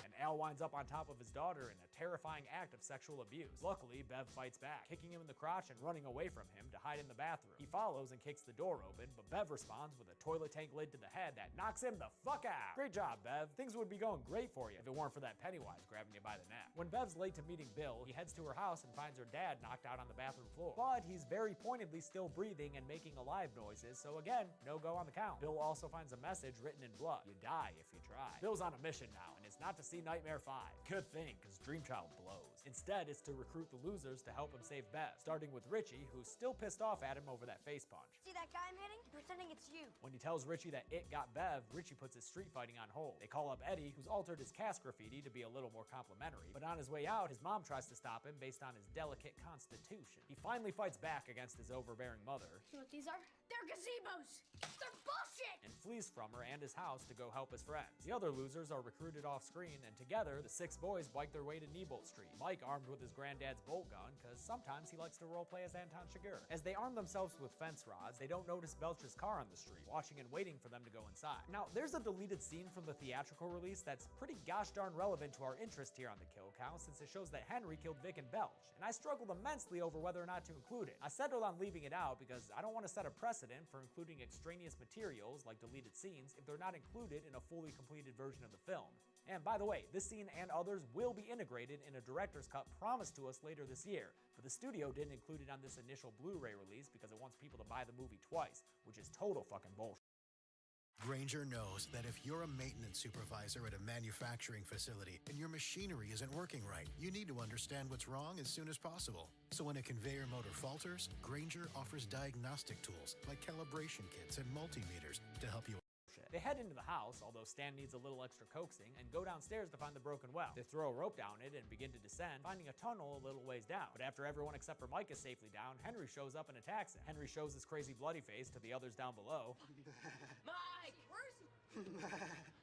And Al winds up on top of his daughter in a terrifying act of sexual abuse. Luckily, Bev fights back, kicking him in the crotch and running away from him to hide in the bathroom. He follows and kicks the door open, but Bev responds with a toilet tank lid to the head that knocks him the fuck out. Great job, Bev. Things would be going great for you if it weren't for that Pennywise grabbing you by the neck. When Bev's late to meeting Bill, he heads to her house and finds her dad knocked out on the bathroom floor. But he's very pointedly still breathing and making alive noises, so again, no go on the count. Bill also finds a message written in blood. You die if you try. Bill's on a mission now, and it's not to see Nightmare 5. Good thing, because Dreamchild blows. Instead, it's to recruit the losers to help him save Bev, starting with Richie, who's still pissed off at him over that face punch. See that guy I'm hitting? Pretending it's you. When he tells Richie that it got Bev, Richie puts his street fighting on hold. They call up Eddie, who's altered his cast graffiti to be a little more complimentary, but on his way out, his mom tries to stop him based on his delicate constitution. He finally fights back against his overbearing mother. You know what these are? They're gazebos! They're bullshit! And flees from her and his house to go help his friends. The other losers are recruited off screen, and together, the 6 boys bike their way to Nebolt Street. Mike armed with his granddad's bolt gun, because sometimes he likes to roleplay as Anton Chigurh. As they arm themselves with fence rods, they don't notice Belch's car on the street, watching and waiting for them to go inside. Now, there's a deleted scene from the theatrical release that's pretty gosh darn relevant to our interest here on the kill count, since it shows that Henry killed Vic and Belch, and I struggled immensely over whether or not to include it. I settled on leaving it out because I don't want to set a precedent for including extraneous materials like deleted scenes if they're not included in a fully completed version of the film. And by the way, this scene and others will be integrated in a director's cut promised to us later this year, but the studio didn't include it on this initial Blu-ray release because it wants people to buy the movie twice, which is total fucking bullshit. Grainger knows that if you're a maintenance supervisor at a manufacturing facility and your machinery isn't working right, you need to understand what's wrong as soon as possible. So when a conveyor motor falters, Grainger offers diagnostic tools like calibration kits and multimeters to help you. They head into the house, although Stan needs a little extra coaxing, and go downstairs to find the broken well. They throw a rope down it and begin to descend, finding a tunnel a little ways down. But after everyone except for Mike is safely down, Henry shows up and attacks him. Henry shows his crazy bloody face to the others down below. Mike, where's he?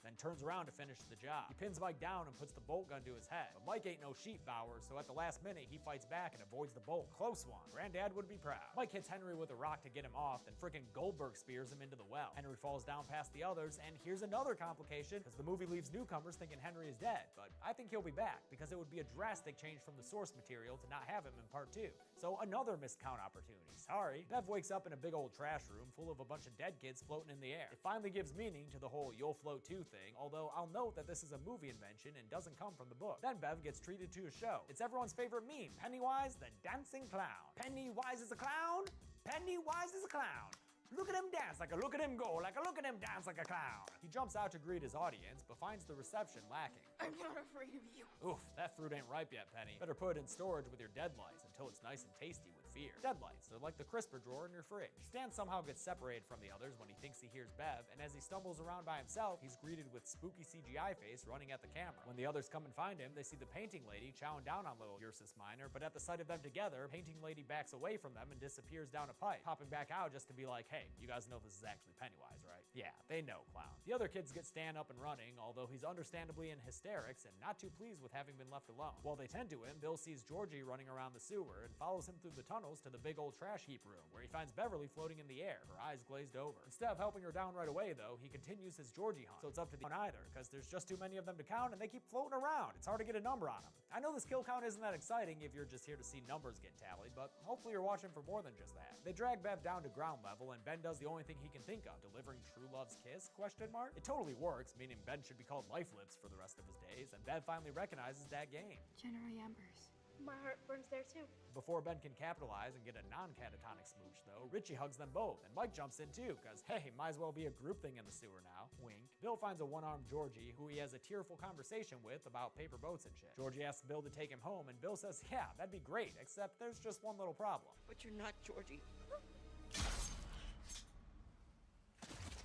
Then turns around to finish the job. He pins Mike down and puts the bolt gun to his head. But Mike ain't no sheep bower, so at the last minute, he fights back and avoids the bolt. Close one. Granddad would be proud. Mike hits Henry with a rock to get him off, then frickin' Goldberg spears him into the well. Henry falls down past the others, and here's another complication, because the movie leaves newcomers thinking Henry is dead. But I think he'll be back, because it would be a drastic change from the source material to not have him in part 2. So another missed count opportunity. Sorry. Bev wakes up in a big old trash room full of a bunch of dead kids floating in the air. It finally gives meaning to the whole you'll float too thing, although I'll note that this is a movie invention and doesn't come from the book. Then Bev gets treated to a show. It's everyone's favorite meme, Pennywise the dancing clown. Pennywise is a clown. Pennywise is a clown. Look at him dance like a look at him go, like a look at him dance like a clown. He jumps out to greet his audience, but finds the reception lacking. I'm not afraid of you. Oof, that fruit ain't ripe yet, Penny. Better put it in storage with your deadlights until it's nice and tasty with fear. Deadlights, they're like the crisper drawer in your fridge. Stan somehow gets separated from the others when he thinks he hears Bev, and as he stumbles around by himself, he's greeted with spooky CGI face running at the camera. When the others come and find him, they see the painting lady chowing down on little Ursus Minor, but at the sight of them together, painting lady backs away from them and disappears down a pipe, popping back out just to be like, hey, you guys know this is actually Pennywise, right? Yeah, they know, clown. The other kids get Stan up and running, although he's understandably in hysterics and not too pleased with having been left alone. While they tend to him, Bill sees Georgie running around the sewer and follows him through the tunnels to the big old trash heap room, where he finds Beverly floating in the air, her eyes glazed over. Instead of helping her down right away, though, he continues his Georgie hunt, so it's up to the either, because there's just too many of them to count and they keep floating around. It's hard to get a number on them. I know this kill count isn't that exciting if you're just here to see numbers get tallied, but hopefully you're watching for more than just that. They drag Bev down to ground level, and Ben does the only thing he can think of, delivering true love's kiss, ? It totally works, meaning Ben should be called Life Lips for the rest of his days, and Bev finally recognizes that game. General Ambers. My heart burns there too. Before Ben can capitalize and get a non-catatonic smooch, though, Richie hugs them both, and Mike jumps in too, because hey, might as well be a group thing in the sewer now. Wink. Bill finds a one-armed Georgie, who he has a tearful conversation with about paper boats and shit. Georgie asks Bill to take him home, and Bill says, yeah, that'd be great, except there's just one little problem. But you're not Georgie.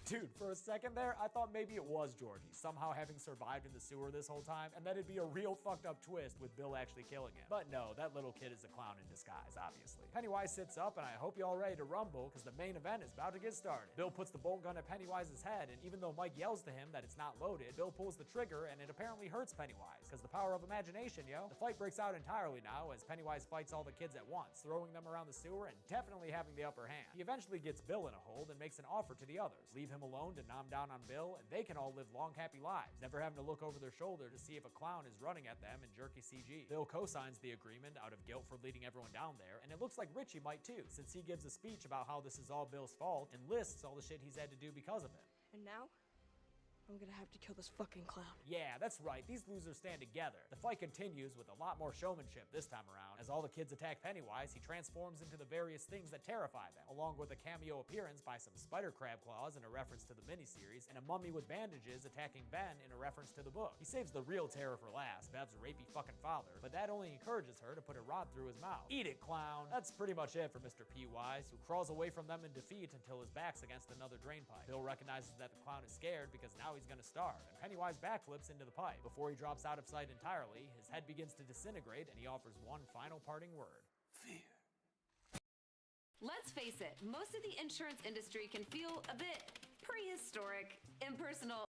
Dude, for a second there, I thought maybe it was Georgie, somehow having survived in the sewer this whole time, and that it'd be a real fucked up twist with Bill actually killing him. But no, that little kid is a clown in disguise, obviously. Pennywise sits up, and I hope you're all ready to rumble, because the main event is about to get started. Bill puts the bolt gun at Pennywise's head, and even though Mike yells to him that it's not loaded, Bill pulls the trigger, and it apparently hurts Pennywise, because the power of imagination, yo. The fight breaks out entirely now, as Pennywise fights all the kids at once, throwing them around the sewer and definitely having the upper hand. He eventually gets Bill in a hold and makes an offer to the others. Leave him him alone to nom down on Bill, and they can all live long, happy lives, never having to look over their shoulder to see if a clown is running at them in jerky CG. Bill co-signs the agreement out of guilt for leading everyone down there, and it looks like Richie might too, since he gives a speech about how this is all Bill's fault and lists all the shit he's had to do because of him. And now, I'm gonna have to kill this fucking clown. Yeah, that's right, these losers stand together. The fight continues with a lot more showmanship this time around. As all the kids attack Pennywise, he transforms into the various things that terrify them, along with a cameo appearance by some spider crab claws in a reference to the miniseries, and a mummy with bandages attacking Ben in a reference to the book. He saves the real terror for last, Bev's rapey fucking father, but that only encourages her to put a rod through his mouth. Eat it, clown! That's pretty much it for Mr. P-Wise, who crawls away from them in defeat until his back's against another drain pipe. Bill recognizes that the clown is scared because now he's gonna starve, and Pennywise backflips into the pipe. Before he drops out of sight entirely, his head begins to disintegrate, and he offers one final parting word. Fear. Let's face it, most of the insurance industry can feel a bit prehistoric, impersonal.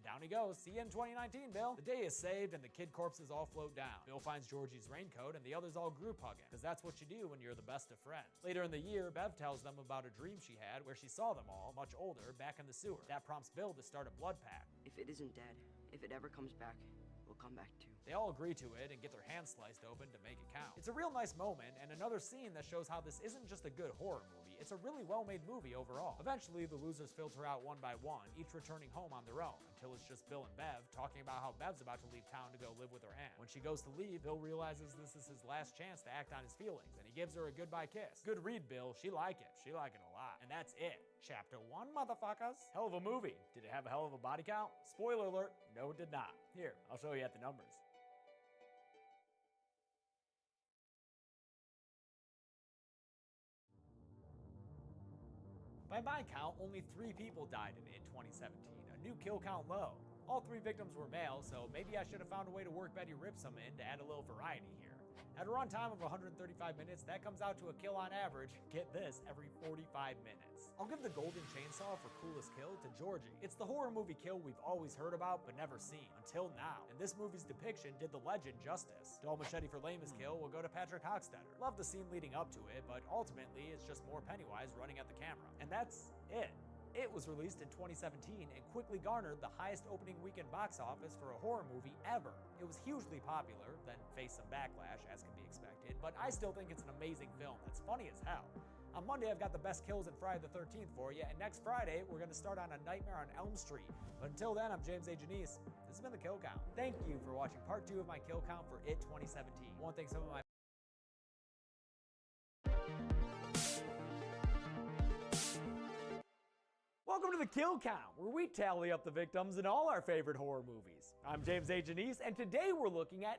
Down he goes. See you in 2019, Bill. The day is saved and the kid corpses all float down. Bill finds Georgie's raincoat and the others all group hugging, because that's what you do when you're the best of friends. Later in the year, Bev tells them about a dream she had where she saw them all, much older, back in the sewer. That prompts Bill to start a blood pact. If it isn't dead, if it ever comes back, we'll come back too. They all agree to it and get their hands sliced open to make it count. It's a real nice moment and another scene that shows how this isn't just a good horror movie, it's a really well-made movie overall. Eventually, the losers filter out one by one, each returning home on their own, until it's just Bill and Bev talking about how Bev's about to leave town to go live with her aunt. When she goes to leave, Bill realizes this is his last chance to act on his feelings, and he gives her a goodbye kiss. Good read, Bill. She like it. She like it a lot. And that's it. Chapter 1, motherfuckers. Hell of a movie. Did it have a hell of a body count? Spoiler alert, no it did not. Here, I'll show you at the numbers. By my count, only 3 people died in it in 2017, a new kill count low. All 3 victims were male, so maybe I should have found a way to work Betty Ripsom in to add a little variety here. At a runtime of 135 minutes, that comes out to a kill on average, get this, every 45 minutes. I'll give the golden chainsaw for coolest kill to Georgie. It's the horror movie kill we've always heard about but never seen, until now. And this movie's depiction did the legend justice. Dull machete for lamest kill will go to Patrick Hochstetter. Love the scene leading up to it, but ultimately it's just more Pennywise running at the camera. And that's it. It was released in 2017 and quickly garnered the highest opening weekend box office for a horror movie ever. It was hugely popular, then faced some backlash, as can be expected, but I still think it's an amazing film that's funny as hell. On Monday, I've got the best kills in Friday the 13th for you, and next Friday, we're going to start on A Nightmare on Elm Street. But until then, I'm James A. Janice. This has been The Kill Count. Thank you for watching part 2 of my kill count for It 2017. I want to thank some of my Welcome to The Kill Count, where we tally up the victims in all our favorite horror movies. I'm James A. Janice, and today we're looking at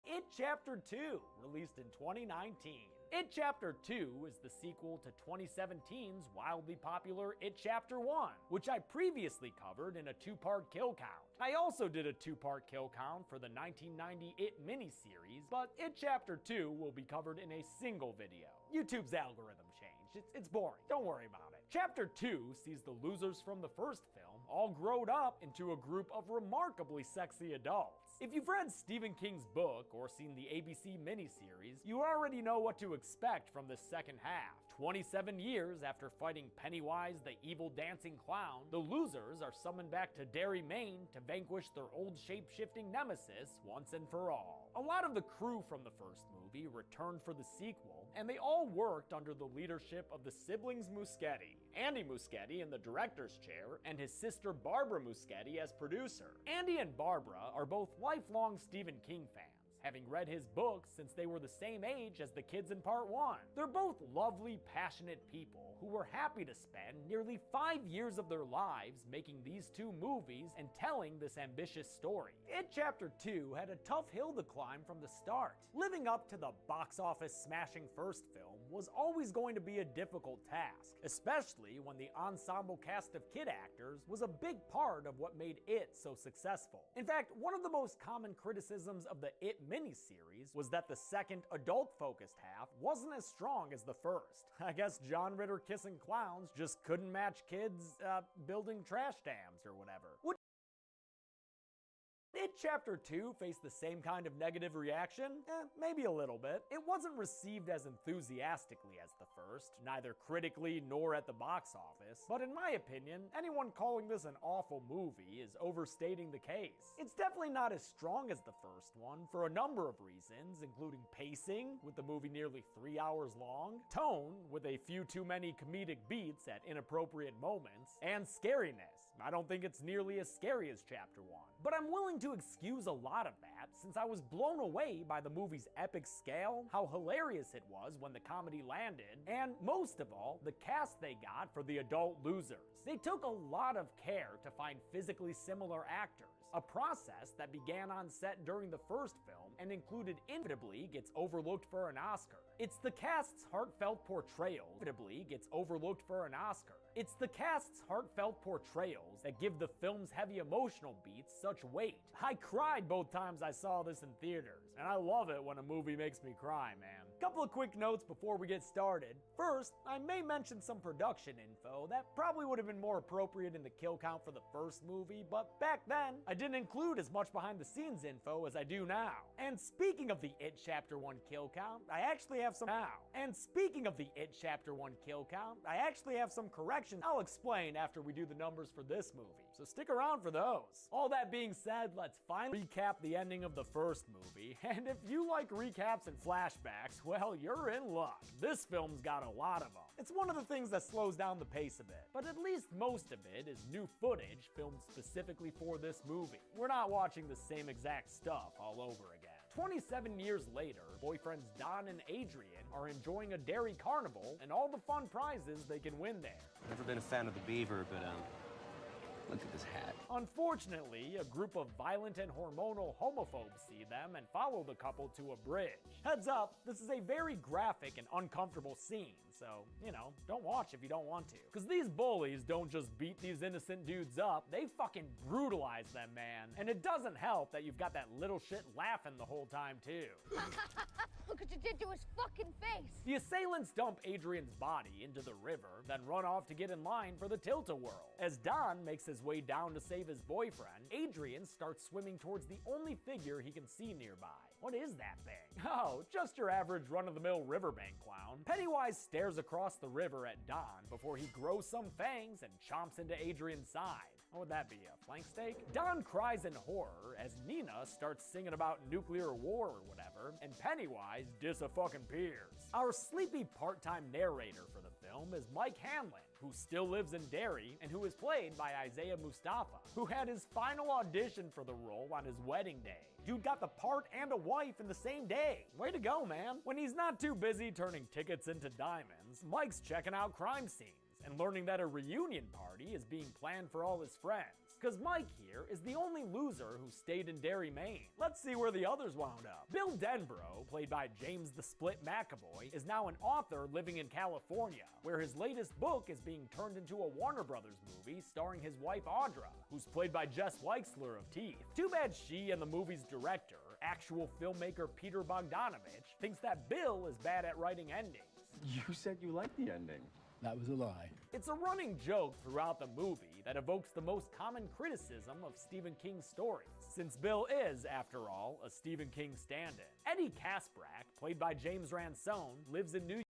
It Chapter 2, released in 2019. It Chapter 2 is the sequel to 2017's wildly popular It Chapter 1, which I previously covered in a 2-part kill count. I also did a 2-part kill count for the 1990 It miniseries, but It Chapter 2 will be covered in a single video. YouTube's algorithm changed. It's boring. Don't worry about it. Chapter 2 sees the losers from the first film all grown up into a group of remarkably sexy adults. If you've read Stephen King's book or seen the ABC miniseries, you already know what to expect from the second half. 27 years after fighting Pennywise the evil dancing clown, the losers are summoned back to Derry, Maine to vanquish their old shape-shifting nemesis once and for all. A lot of the crew from the first movie returned for the sequel, and they all worked under the leadership of the siblings Muschietti. Andy Muschietti in the director's chair, and his sister Barbara Muschietti as producer. Andy and Barbara are both lifelong Stephen King fans, having read his books since they were the same age as the kids in part 1. They're both lovely, passionate people who were happy to spend nearly 5 years of their lives making these 2 movies and telling this ambitious story. It Chapter 2 had a tough hill to climb from the start. Living up to the box office smashing first film was always going to be a difficult task, especially when the ensemble cast of kid actors was a big part of what made it so successful. In fact, one of the most common criticisms of the It miniseries was that the second adult-focused half wasn't as strong as the first. I guess John Ritter kissing clowns just couldn't match kids, building trash dams or whatever. Did Chapter 2 face the same kind of negative reaction? Maybe a little bit. It wasn't received as enthusiastically as the first, neither critically nor at the box office, but in my opinion, anyone calling this an awful movie is overstating the case. It's definitely not as strong as the first one for a number of reasons, including pacing, with the movie nearly 3 hours long, tone, with a few too many comedic beats at inappropriate moments, and scariness. I don't think it's nearly as scary as Chapter 1. But I'm willing to excuse a lot of that, since I was blown away by the movie's epic scale, how hilarious it was when the comedy landed, and most of all, the cast they got for the adult losers. They took a lot of care to find physically similar actors, a process that began on set during the first film and inevitably gets overlooked for an Oscar. It's the cast's heartfelt portrayals It's the cast's heartfelt portrayals that give the film's heavy emotional beats such weight. I cried both times I saw this in theaters, and I love it when a movie makes me cry, man. Couple of quick notes before we get started. First, I may mention some production info that probably would have been more appropriate in the kill count for the first movie, but back then, I didn't include as much behind the scenes info as I do now. And speaking of the It Chapter 1 kill count, I actually have some corrections I'll explain after we do the numbers for this movie, so stick around for those. All that being said, let's finally recap the ending of the first movie, and if you like recaps and flashbacks, well, you're in luck. This film's got a lot of them. It's one of the things that slows down the pace a bit, but at least most of it is new footage filmed specifically for this movie. We're not watching the same exact stuff all over again. 27 years later, boyfriends Don and Adrian are enjoying a dairy carnival and all the fun prizes they can win there. Never been a fan of the beaver, but look at this hat. Unfortunately, a group of violent and hormonal homophobes see them and follow the couple to a bridge. Heads up, this is a very graphic and uncomfortable scene, so, don't watch if you don't want to. Because these bullies don't just beat these innocent dudes up, they fucking brutalize them, man. And it doesn't help that you've got that little shit laughing the whole time, too. Look what you did to his fucking face! The assailants dump Adrian's body into the river, then run off to get in line for the Tilt-A-Whirl. As Don makes his way down to save his boyfriend, Adrian starts swimming towards the only figure he can see nearby. What is that thing? Oh, just your average run-of-the-mill riverbank clown. Pennywise stares across the river at Don before he grows some fangs and chomps into Adrian's side. What would that be, a flank steak? Don cries in horror as Nina starts singing about nuclear war or whatever, and Pennywise dis-a-fucking-pears. Our sleepy part-time narrator for the film is Mike Hanlon, who still lives in Derry and who is played by Isaiah Mustafa, who had his final audition for the role on his wedding day. Dude got the part and a wife in the same day. Way to go, man. When he's not too busy turning tickets into diamonds, Mike's checking out crime scenes and learning that a reunion party is being planned for all his friends. Because Mike here is the only loser who stayed in Derry, Maine. Let's see where the others wound up. Bill Denbrough, played by James the Split McAvoy, is now an author living in California, where his latest book is being turned into a Warner Brothers movie starring his wife Audra, who's played by Jess Weixler of Teeth. Too bad she and the movie's director, actual filmmaker Peter Bogdanovich, thinks that Bill is bad at writing endings. You said you liked the ending. That was a lie. It's a running joke throughout the movie that evokes the most common criticism of Stephen King's stories, since Bill is, after all, a Stephen King stand-in. Eddie Kasprak, played by James Ransone, lives in New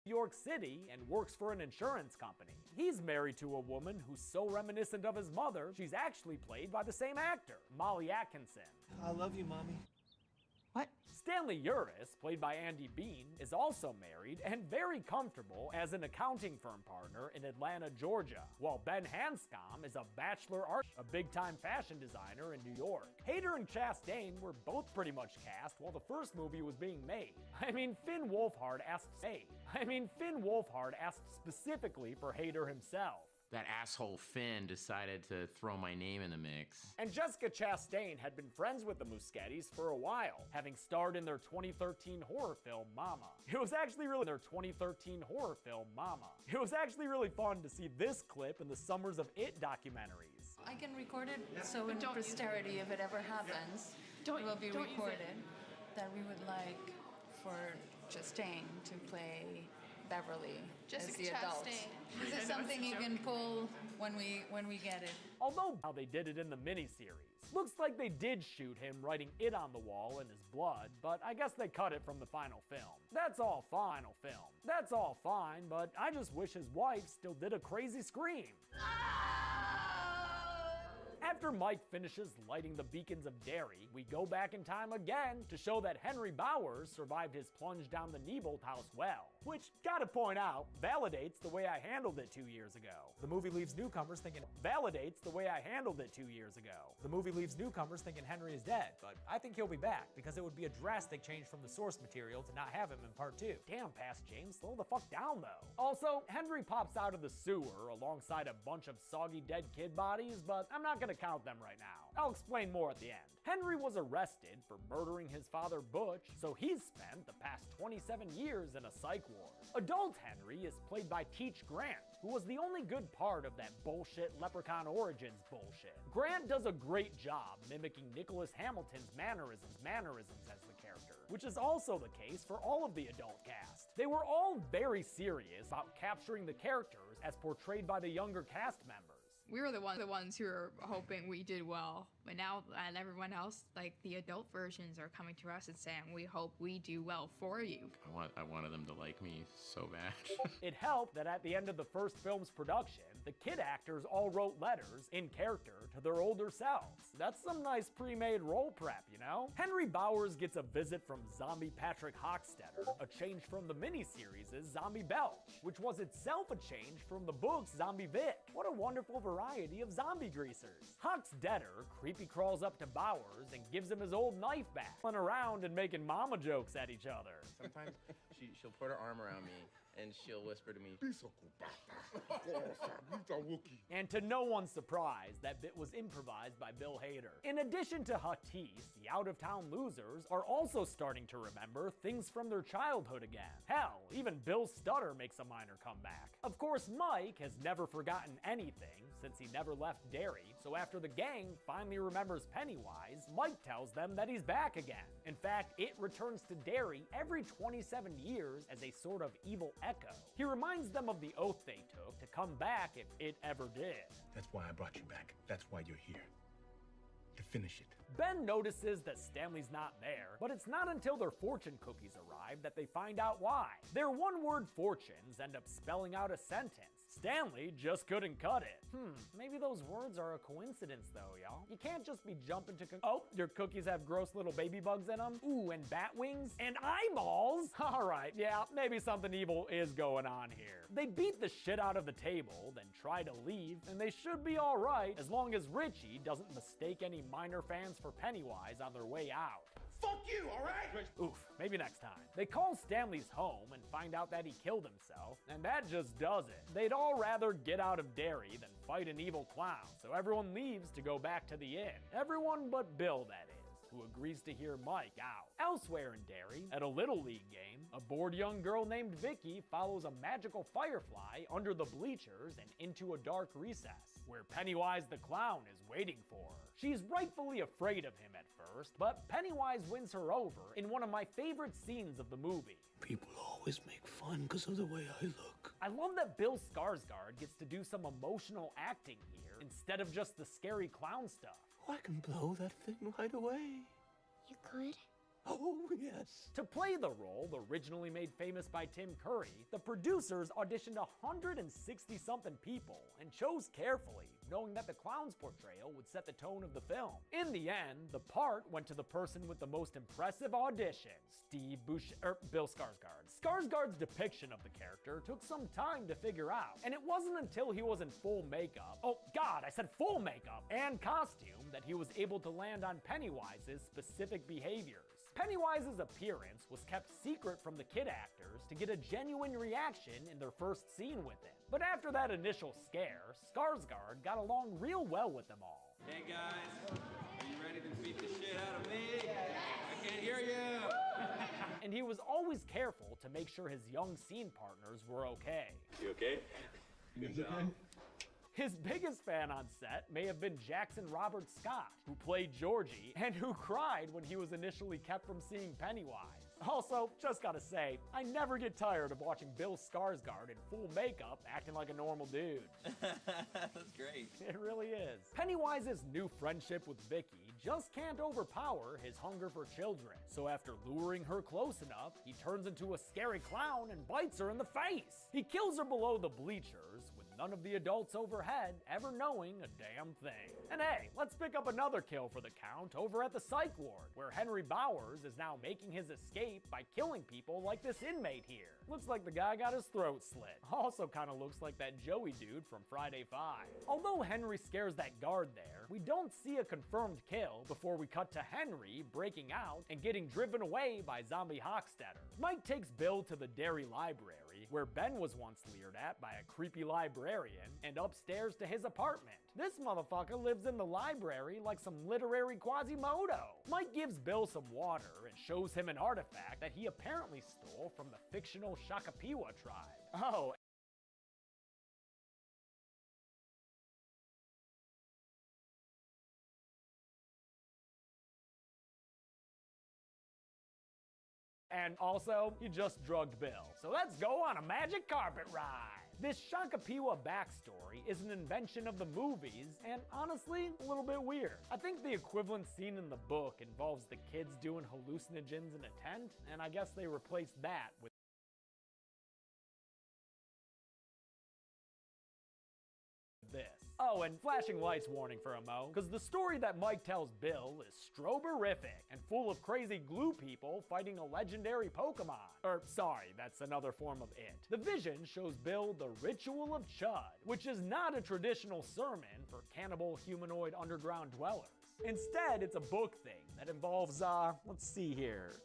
York City and works for an insurance company. He's married to a woman who's so reminiscent of his mother, she's actually played by the same actor, Molly Atkinson. I love you, Mommy. Stanley Uris, played by Andy Bean, is also married and very comfortable as an accounting firm partner in Atlanta, Georgia, while Ben Hanscom is a bachelor artist, a big-time fashion designer in New York. Hader and Chastain were both pretty much cast while the first movie was being made. Finn Wolfhard asked specifically for Hader himself. That asshole Finn decided to throw my name in the mix. And Jessica Chastain had been friends with the Muschettis for a while, having starred in their 2013 horror film, Mama. It was actually really fun to see this clip in the Summers of It documentaries. I can record it so in posterity, if it ever happens, it will be recorded that we would like for Chastain to play Beverly as the adult. This is something you can pull when we get it. Although how they did it in the miniseries. Looks like they did shoot him writing it on the wall in his blood, but I guess they cut it from the final film. That's all fine, That's all fine, but I just wish his wife still did a crazy scream. After Mike finishes lighting the beacons of Derry, we go back in time again to show that Henry Bowers survived his plunge down the Neibolt house well, which, gotta point out, validates the way I handled it 2 years ago. The movie leaves newcomers thinking Henry is dead, but I think he'll be back because it would be a drastic change from the source material to not have him in part 2. Damn, Past James, slow the fuck down though. Also, Henry pops out of the sewer alongside a bunch of soggy dead kid bodies, but I'm not gonna count them right now. I'll explain more at the end. Henry was arrested for murdering his father Butch, so he's spent the past 27 years in a psych ward. Adult Henry is played by Teach Grant, who was the only good part of that bullshit Leprechaun Origins bullshit. Grant does a great job mimicking Nicholas Hamilton's mannerisms as the character, which is also the case for all of the adult cast. They were all very serious about capturing the characters as portrayed by the younger cast members. We were the ones who were hoping we did well, but now and everyone else, like the adult versions, are coming to us and saying, we hope we do well for you. I wanted them to like me so bad. It helped that at the end of the first film's production, the kid actors all wrote letters in character to their older selves. That's some nice pre-made role prep, you know? Henry Bowers gets a visit from zombie Patrick Hochstetter, a change from the miniseries' Zombie Belch, which was itself a change from the book's Zombie Vic. What a wonderful variety of zombie greasers. Hochstetter creepy crawls up to Bowers and gives him his old knife back, running around and making mama jokes at each other. Sometimes she'll put her arm around me and she'll whisper to me, and to no one's surprise, that bit was improvised by Bill Hader. In addition to Hattis, the out-of-town losers are also starting to remember things from their childhood again. Hell, even Bill Stutter makes a minor comeback. Of course, Mike has never forgotten anything since he never left Derry, so after the gang finally remembers Pennywise, Mike tells them that he's back again. In fact, it returns to Derry every 27 years as a sort of evil echo. He reminds them of the oath they took to come back if it ever did. That's why I brought you back. That's why you're here. To finish it. Ben notices that Stanley's not there, but it's not until their fortune cookies arrive that they find out why. Their one-word fortunes end up spelling out a sentence. Stanley just couldn't cut it. Maybe those words are a coincidence though, y'all. You can't just be jumping to oh, your cookies have gross little baby bugs in them? Ooh, and bat wings? And eyeballs? Alright, yeah, maybe something evil is going on here. They beat the shit out of the table, then try to leave, and they should be alright as long as Richie doesn't mistake any minor fans for Pennywise on their way out. Fuck you, alright? Oof, maybe next time. They call Stanley's home and find out that he killed himself, and that just does it. They'd all rather get out of Derry than fight an evil clown, so everyone leaves to go back to the inn. Everyone but Bill, that is, who agrees to hear Mike out. Elsewhere in Derry, at a Little League game, a bored young girl named Vicky follows a magical firefly under the bleachers and into a dark recess, where Pennywise the clown is waiting for her. She's rightfully afraid of him at first, but Pennywise wins her over in one of my favorite scenes of the movie. People always make fun because of the way I look. I love that Bill Skarsgård gets to do some emotional acting here instead of just the scary clown stuff. Oh, I can blow that thing right away. You could? Oh, yes. To play the role, originally made famous by Tim Curry, the producers auditioned 160-something people and chose carefully, knowing that the clown's portrayal would set the tone of the film. In the end, the part went to the person with the most impressive audition, Bill Skarsgård. Skarsgård's depiction of the character took some time to figure out, and it wasn't until he was in full makeup, oh god, I said full makeup, and costume, that he was able to land on Pennywise's specific behaviors. Pennywise's appearance was kept secret from the kid actors to get a genuine reaction in their first scene with him. But after that initial scare, Skarsgård got along real well with them all. Hey guys, are you ready to beat the shit out of me? I can't hear you! And he was always careful to make sure his young scene partners were okay. You okay? Good job. His biggest fan on set may have been Jackson Robert Scott, who played Georgie and who cried when he was initially kept from seeing Pennywise. Also, just gotta say, I never get tired of watching Bill Skarsgård in full makeup acting like a normal dude. That's great. It really is. Pennywise's new friendship with Vicky just can't overpower his hunger for children. So after luring her close enough, he turns into a scary clown and bites her in the face. He kills her below the bleachers, with none of the adults overhead ever knowing a damn thing. And hey, let's pick up another kill for the count over at the psych ward, where Henry Bowers is now making his escape by killing people like this inmate here. Looks like the guy got his throat slit. Also kinda looks like that Joey dude from Friday 5. Although Henry scares that guard there, we don't see a confirmed kill before we cut to Henry breaking out and getting driven away by Zombie Hochstetter. Mike takes Bill to the Dairy Library, where Ben was once leered at by a creepy librarian, and upstairs to his apartment. This motherfucker lives in the library like some literary Quasimodo. Mike gives Bill some water and shows him an artifact that he apparently stole from the fictional Shakapiwa tribe. Oh, and also, he just drugged Bill. So let's go on a magic carpet ride. This Shakapiwa backstory is an invention of the movies, and honestly, a little bit weird. I think the equivalent scene in the book involves the kids doing hallucinogens in a tent, and I guess they replaced that with this. Oh, and flashing lights warning for a mo, because the story that Mike tells Bill is stroberific and full of crazy glue people fighting a legendary Pokemon. Or, sorry, that's another form of it. The vision shows Bill the Ritual of Chud, which is not a traditional sermon for cannibal humanoid underground dwellers. Instead, it's a book thing that involves, let's see here,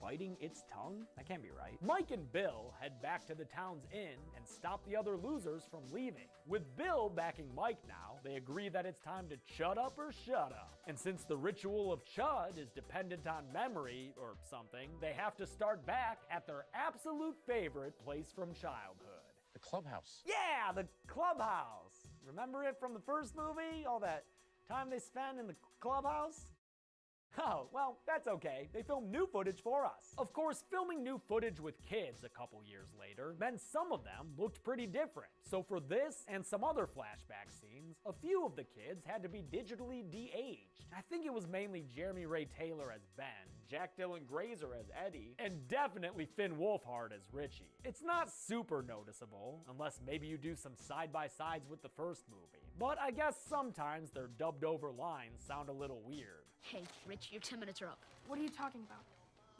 biting its tongue? That can't be right. Mike and Bill head back to the town's inn and stop the other losers from leaving. With Bill backing Mike now, they agree that it's time to chud up or shut up. And since the Ritual of Chud is dependent on memory or something, they have to start back at their absolute favorite place from childhood. The clubhouse. Yeah, the clubhouse. Remember it from the first movie? All that time they spent in the clubhouse? Oh, well, that's okay. They filmed new footage for us. Of course, filming new footage with kids a couple years later meant some of them looked pretty different. So for this and some other flashback scenes, a few of the kids had to be digitally de-aged. I think it was mainly Jeremy Ray Taylor as Ben, Jack Dylan Grazer as Eddie, and definitely Finn Wolfhard as Richie. It's not super noticeable, unless maybe you do some side-by-sides with the first movie. But I guess sometimes their dubbed over lines sound a little weird. Hey, Rich, your 10 minutes are up. What are you talking about?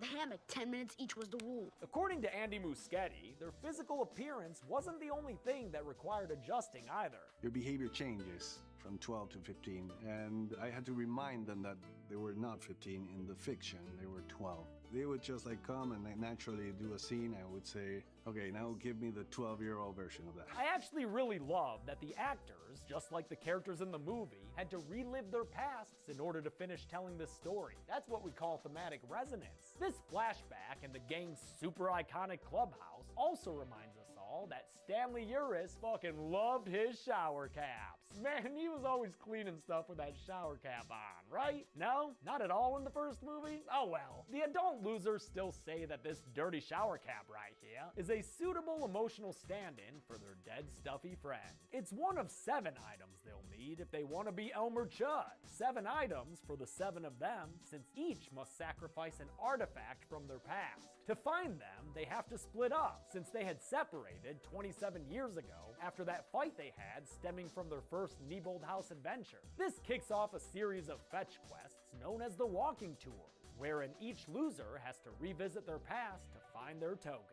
The hammock, 10 minutes each was the rule. According to Andy Muschietti, their physical appearance wasn't the only thing that required adjusting either. Your behavior changes from 12 to 15, and I had to remind them that they were not 15 in the fiction, they were 12. They would just like come and naturally do a scene and would say, okay, now give me the 12-year-old version of that. I actually really love that the actors, just like the characters in the movie, had to relive their pasts in order to finish telling this story. That's what we call thematic resonance. This flashback in the gang's super iconic clubhouse also reminds us all that Stanley Uris fucking loved his shower caps. Man, he was always cleaning stuff with that shower cap on, right? No? Not at all in the first movie? Oh well. The adult losers still say that this dirty shower cap right here is a suitable emotional stand-in for their dead stuffy friend. It's one of 7 items they'll need if they want to be Elmer Chud. 7 items for the 7 of them, since each must sacrifice an artifact from their past. To find them, they have to split up, since they had separated 27 years ago after that fight they had stemming from their first Neibold House adventure. This kicks off a series of fetch quests known as the Walking Tours, wherein each loser has to revisit their past to find their tokens.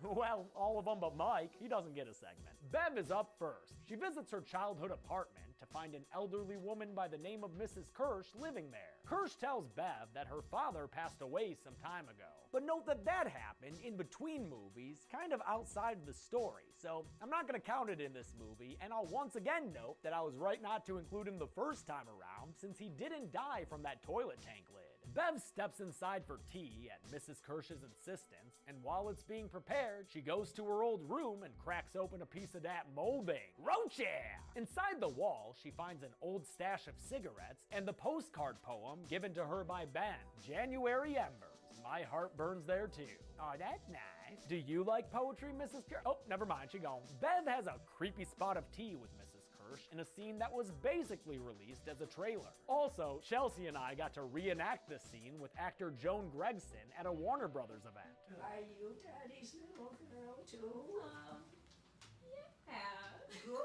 Well, all of them but Mike. He doesn't get a segment. Bev is up first. She visits her childhood apartment to find an elderly woman by the name of Mrs. Kirsch living there. Kirsch tells Bev that her father passed away some time ago. But note that that happened in between movies, kind of outside of the story, so I'm not going to count it in this movie, and I'll once again note that I was right not to include him the first time around, since he didn't die from that toilet tank lid. Bev steps inside for tea at Mrs. Kirsch's insistence, and while it's being prepared, she goes to her old room and cracks open a piece of that molding. Roach yeah! Inside the wall, she finds an old stash of cigarettes and the postcard poem given to her by Ben, January Embers. My heart burns there too. Oh, that's nice. Do you like poetry, Mrs. Kirsch? Oh, never mind, she gone. Bev has a creepy spot of tea with Mrs. Kirsch in a scene that was basically released as a trailer. Also, Chelsea and I got to reenact this scene with actor Joan Gregson at a Warner Brothers event. Are you Daddy's little girl too? Yeah. Good.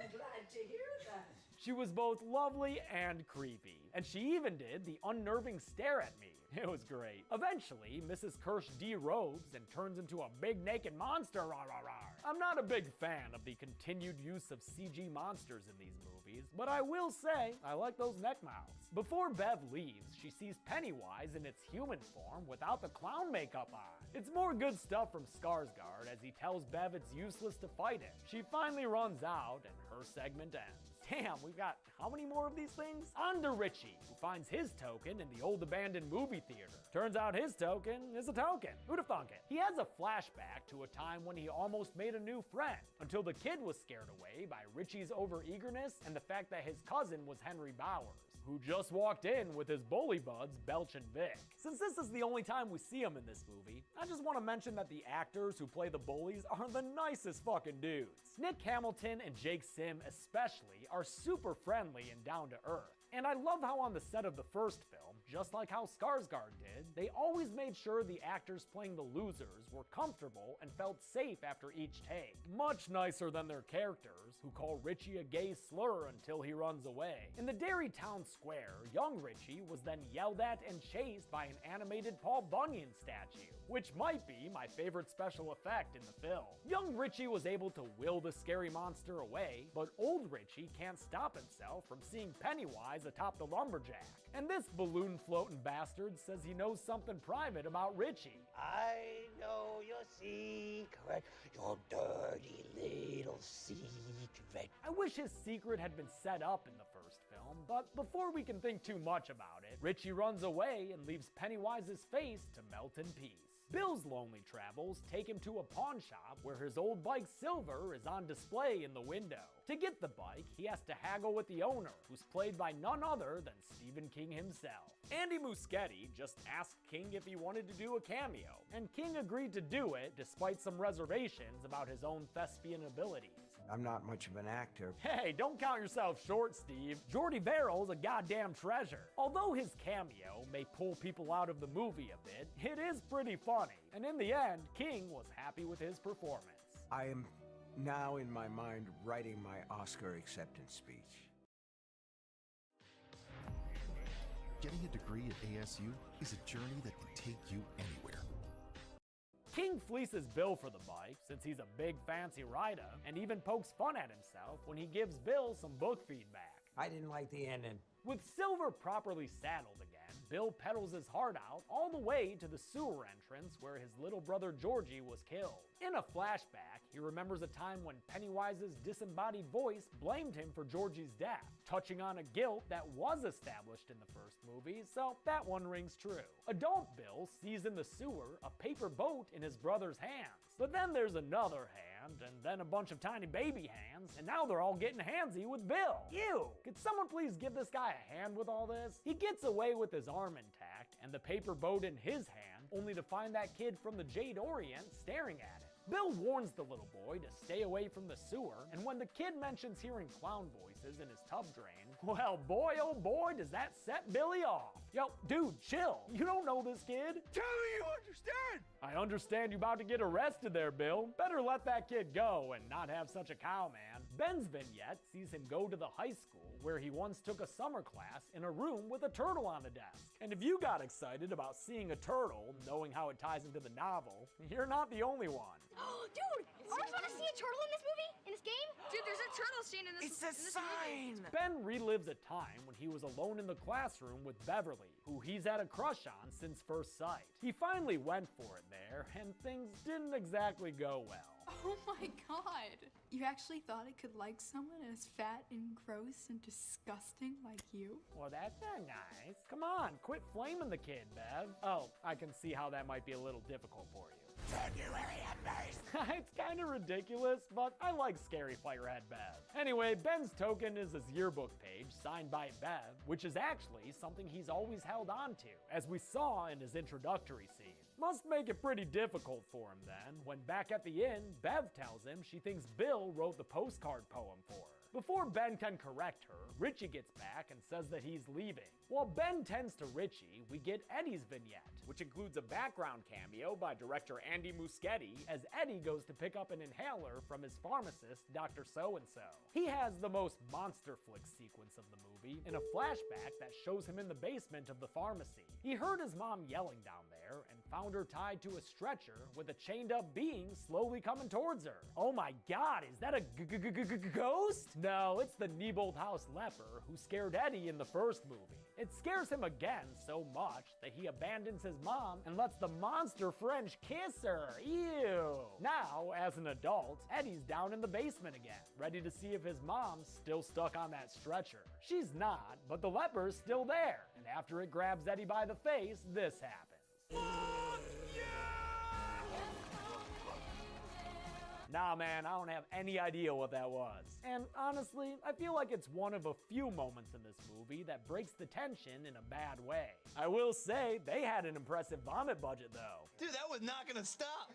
I'm glad to hear that. She was both lovely and creepy, and she even did the unnerving stare at me. It was great. Eventually, Mrs. Kirsch derobes and turns into a big naked monster. Rah, rah, rah. I'm not a big fan of the continued use of CG monsters in these movies, but I will say I like those neck mouths. Before Bev leaves, she sees Pennywise in its human form without the clown makeup on. It's more good stuff from Skarsgård as he tells Bev it's useless to fight him. She finally runs out and her segment ends. Damn, we've got how many more of these things? On to Richie, who finds his token in the old abandoned movie theater. Turns out his token is a token. Who'd have thunk it? He has a flashback to a time when he almost made a new friend, until the kid was scared away by Richie's overeagerness and the fact that his cousin was Henry Bowers, who just walked in with his bully buds, Belch and Vic. Since this is the only time we see him in this movie, I just want to mention that the actors who play the bullies are the nicest fucking dudes. Nick Hamilton and Jake Sim especially are super friendly and down to earth. And I love how on the set of the first film, just like how Skarsgård did, they always made sure the actors playing the losers were comfortable and felt safe after each take. Much nicer than their characters, who call Richie a gay slur until he runs away. In the Derry Town Square, young Richie was then yelled at and chased by an animated Paul Bunyan statue, which might be my favorite special effect in the film. Young Richie was able to will the scary monster away, but old Richie can't stop himself from seeing Pennywise atop the lumberjack. And this balloon-floating bastard says he knows something private about Richie. I know your secret, your dirty little secret. I wish his secret had been set up in the first film, but before we can think too much about it, Richie runs away and leaves Pennywise's face to melt in peace. Bill's lonely travels take him to a pawn shop where his old bike Silver is on display in the window. To get the bike, he has to haggle with the owner, who's played by none other than Stephen King himself. Andy Muschietti just asked King if he wanted to do a cameo, and King agreed to do it despite some reservations about his own thespian abilities. I'm not much of an actor. Hey, don't count yourself short, Steve. Jordy Verrill's a goddamn treasure. Although his cameo may pull people out of the movie a bit, it is pretty funny. And in the end, King was happy with his performance. I am now in my mind writing my Oscar acceptance speech. Getting a degree at ASU is a journey that can take you anywhere. King fleeces Bill for the bike, since he's a big fancy rider, and even pokes fun at himself when he gives Bill some book feedback. I didn't like the ending. With Silver properly saddled again, Bill pedals his heart out all the way to the sewer entrance where his little brother Georgie was killed. In a flashback, he remembers a time when Pennywise's disembodied voice blamed him for Georgie's death, touching on a guilt that was established in the first movie, so that one rings true. Adult Bill sees in the sewer a paper boat in his brother's hands, but then there's another hand, and then a bunch of tiny baby hands, and now they're all getting handsy with Bill. Ew! Could someone please give this guy a hand with all this? He gets away with his arm intact, and the paper boat in his hand, only to find that kid from the Jade Orient staring at him. Bill warns the little boy to stay away from the sewer, and when the kid mentions hearing clown voices in his tub drain, well, boy, oh boy, does that set Billy off. Yo, dude, chill. You don't know this kid. Tell me you understand. I understand you about to get arrested there, Bill. Better let that kid go and not have such a cow, man. Ben's vignette sees him go to the high school where he once took a summer class in a room with a turtle on the desk. And if you got excited about seeing a turtle, knowing how it ties into the novel, you're not the only one. Dude, Ours want to see a turtle in this movie? In this game? Dude, there's a turtle scene in this. It's a sign. Ben relives a time when he was alone in the classroom with Beverly, who he's had a crush on since first sight. He finally went for it there, and things didn't exactly go well. Oh my god. You actually thought I could like someone as fat and gross and disgusting like you? Well, that's not nice. Come on, quit flaming the kid, Bev. Oh, I can see how that might be a little difficult for you. February at It's kind of ridiculous, but I like scary Firehead Bev. Anyway, Ben's token is his yearbook page, signed by Bev, which is actually something he's always held on to, as we saw in his introductory scene. Must make it pretty difficult for him then, when back at the inn, Bev tells him she thinks Bill wrote the postcard poem for her. Before Ben can correct her, Richie gets back and says that he's leaving. While Ben tends to Richie, we get Eddie's vignette, which includes a background cameo by director Andy Muschietti as Eddie goes to pick up an inhaler from his pharmacist, Dr. So-and-so. He has the most monster flick sequence of the movie in a flashback that shows him in the basement of the pharmacy. He heard his mom yelling down there and found her tied to a stretcher with a chained up being slowly coming towards her. Oh my god, is that a ghost? No, it's the Neibolt House leper who scared Eddie in the first movie. It scares him again so much that he abandons his mom and lets the monster French kiss her. Ew. Now, as an adult, Eddie's down in the basement again, ready to see if his mom's still stuck on that stretcher. She's not, but the leper's still there, and after it grabs Eddie by the face, this happens. Nah, man, I don't have any idea what that was. And honestly, I feel like it's one of a few moments in this movie that breaks the tension in a bad way. I will say, they had an impressive vomit budget though. Dude, that was not gonna stop.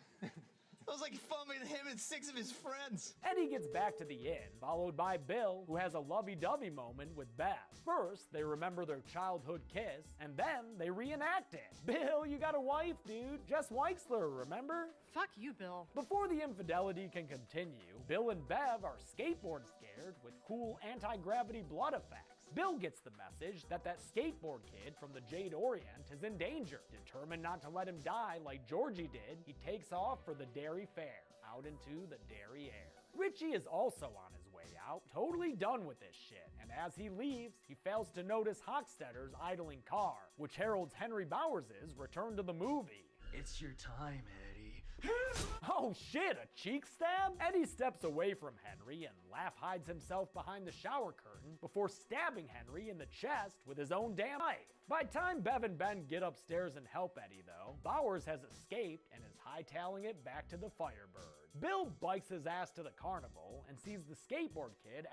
It was like fumbling him and 6 of his friends. Eddie gets back to the inn, followed by Bill, who has a lovey-dovey moment with Beth. First, they remember their childhood kiss, and then they reenact it. Bill, you got a wife, dude. Jess Weixler, remember? Fuck you, Bill. Before the infidelity can continue, Bill and Bev are skateboard scared with cool anti-gravity blood effects. Bill gets the message that skateboard kid from the Jade Orient is in danger. Determined not to let him die like Georgie did, he takes off for the Dairy Fair, out into the dairy air. Richie is also on his way out, totally done with this shit, and as he leaves, he fails to notice Hochstetter's idling car, which heralds Henry Bowers' return to the movie. It's your time, Eddie. Oh shit, a cheek stab? Eddie steps away from Henry and Laugh hides himself behind the shower curtain before stabbing Henry in the chest with his own damn knife. By the time Bev and Ben get upstairs and help Eddie though, Bowers has escaped and is hightailing it back to the Firebird. Bill bikes his ass to the carnival and sees the skateboard kid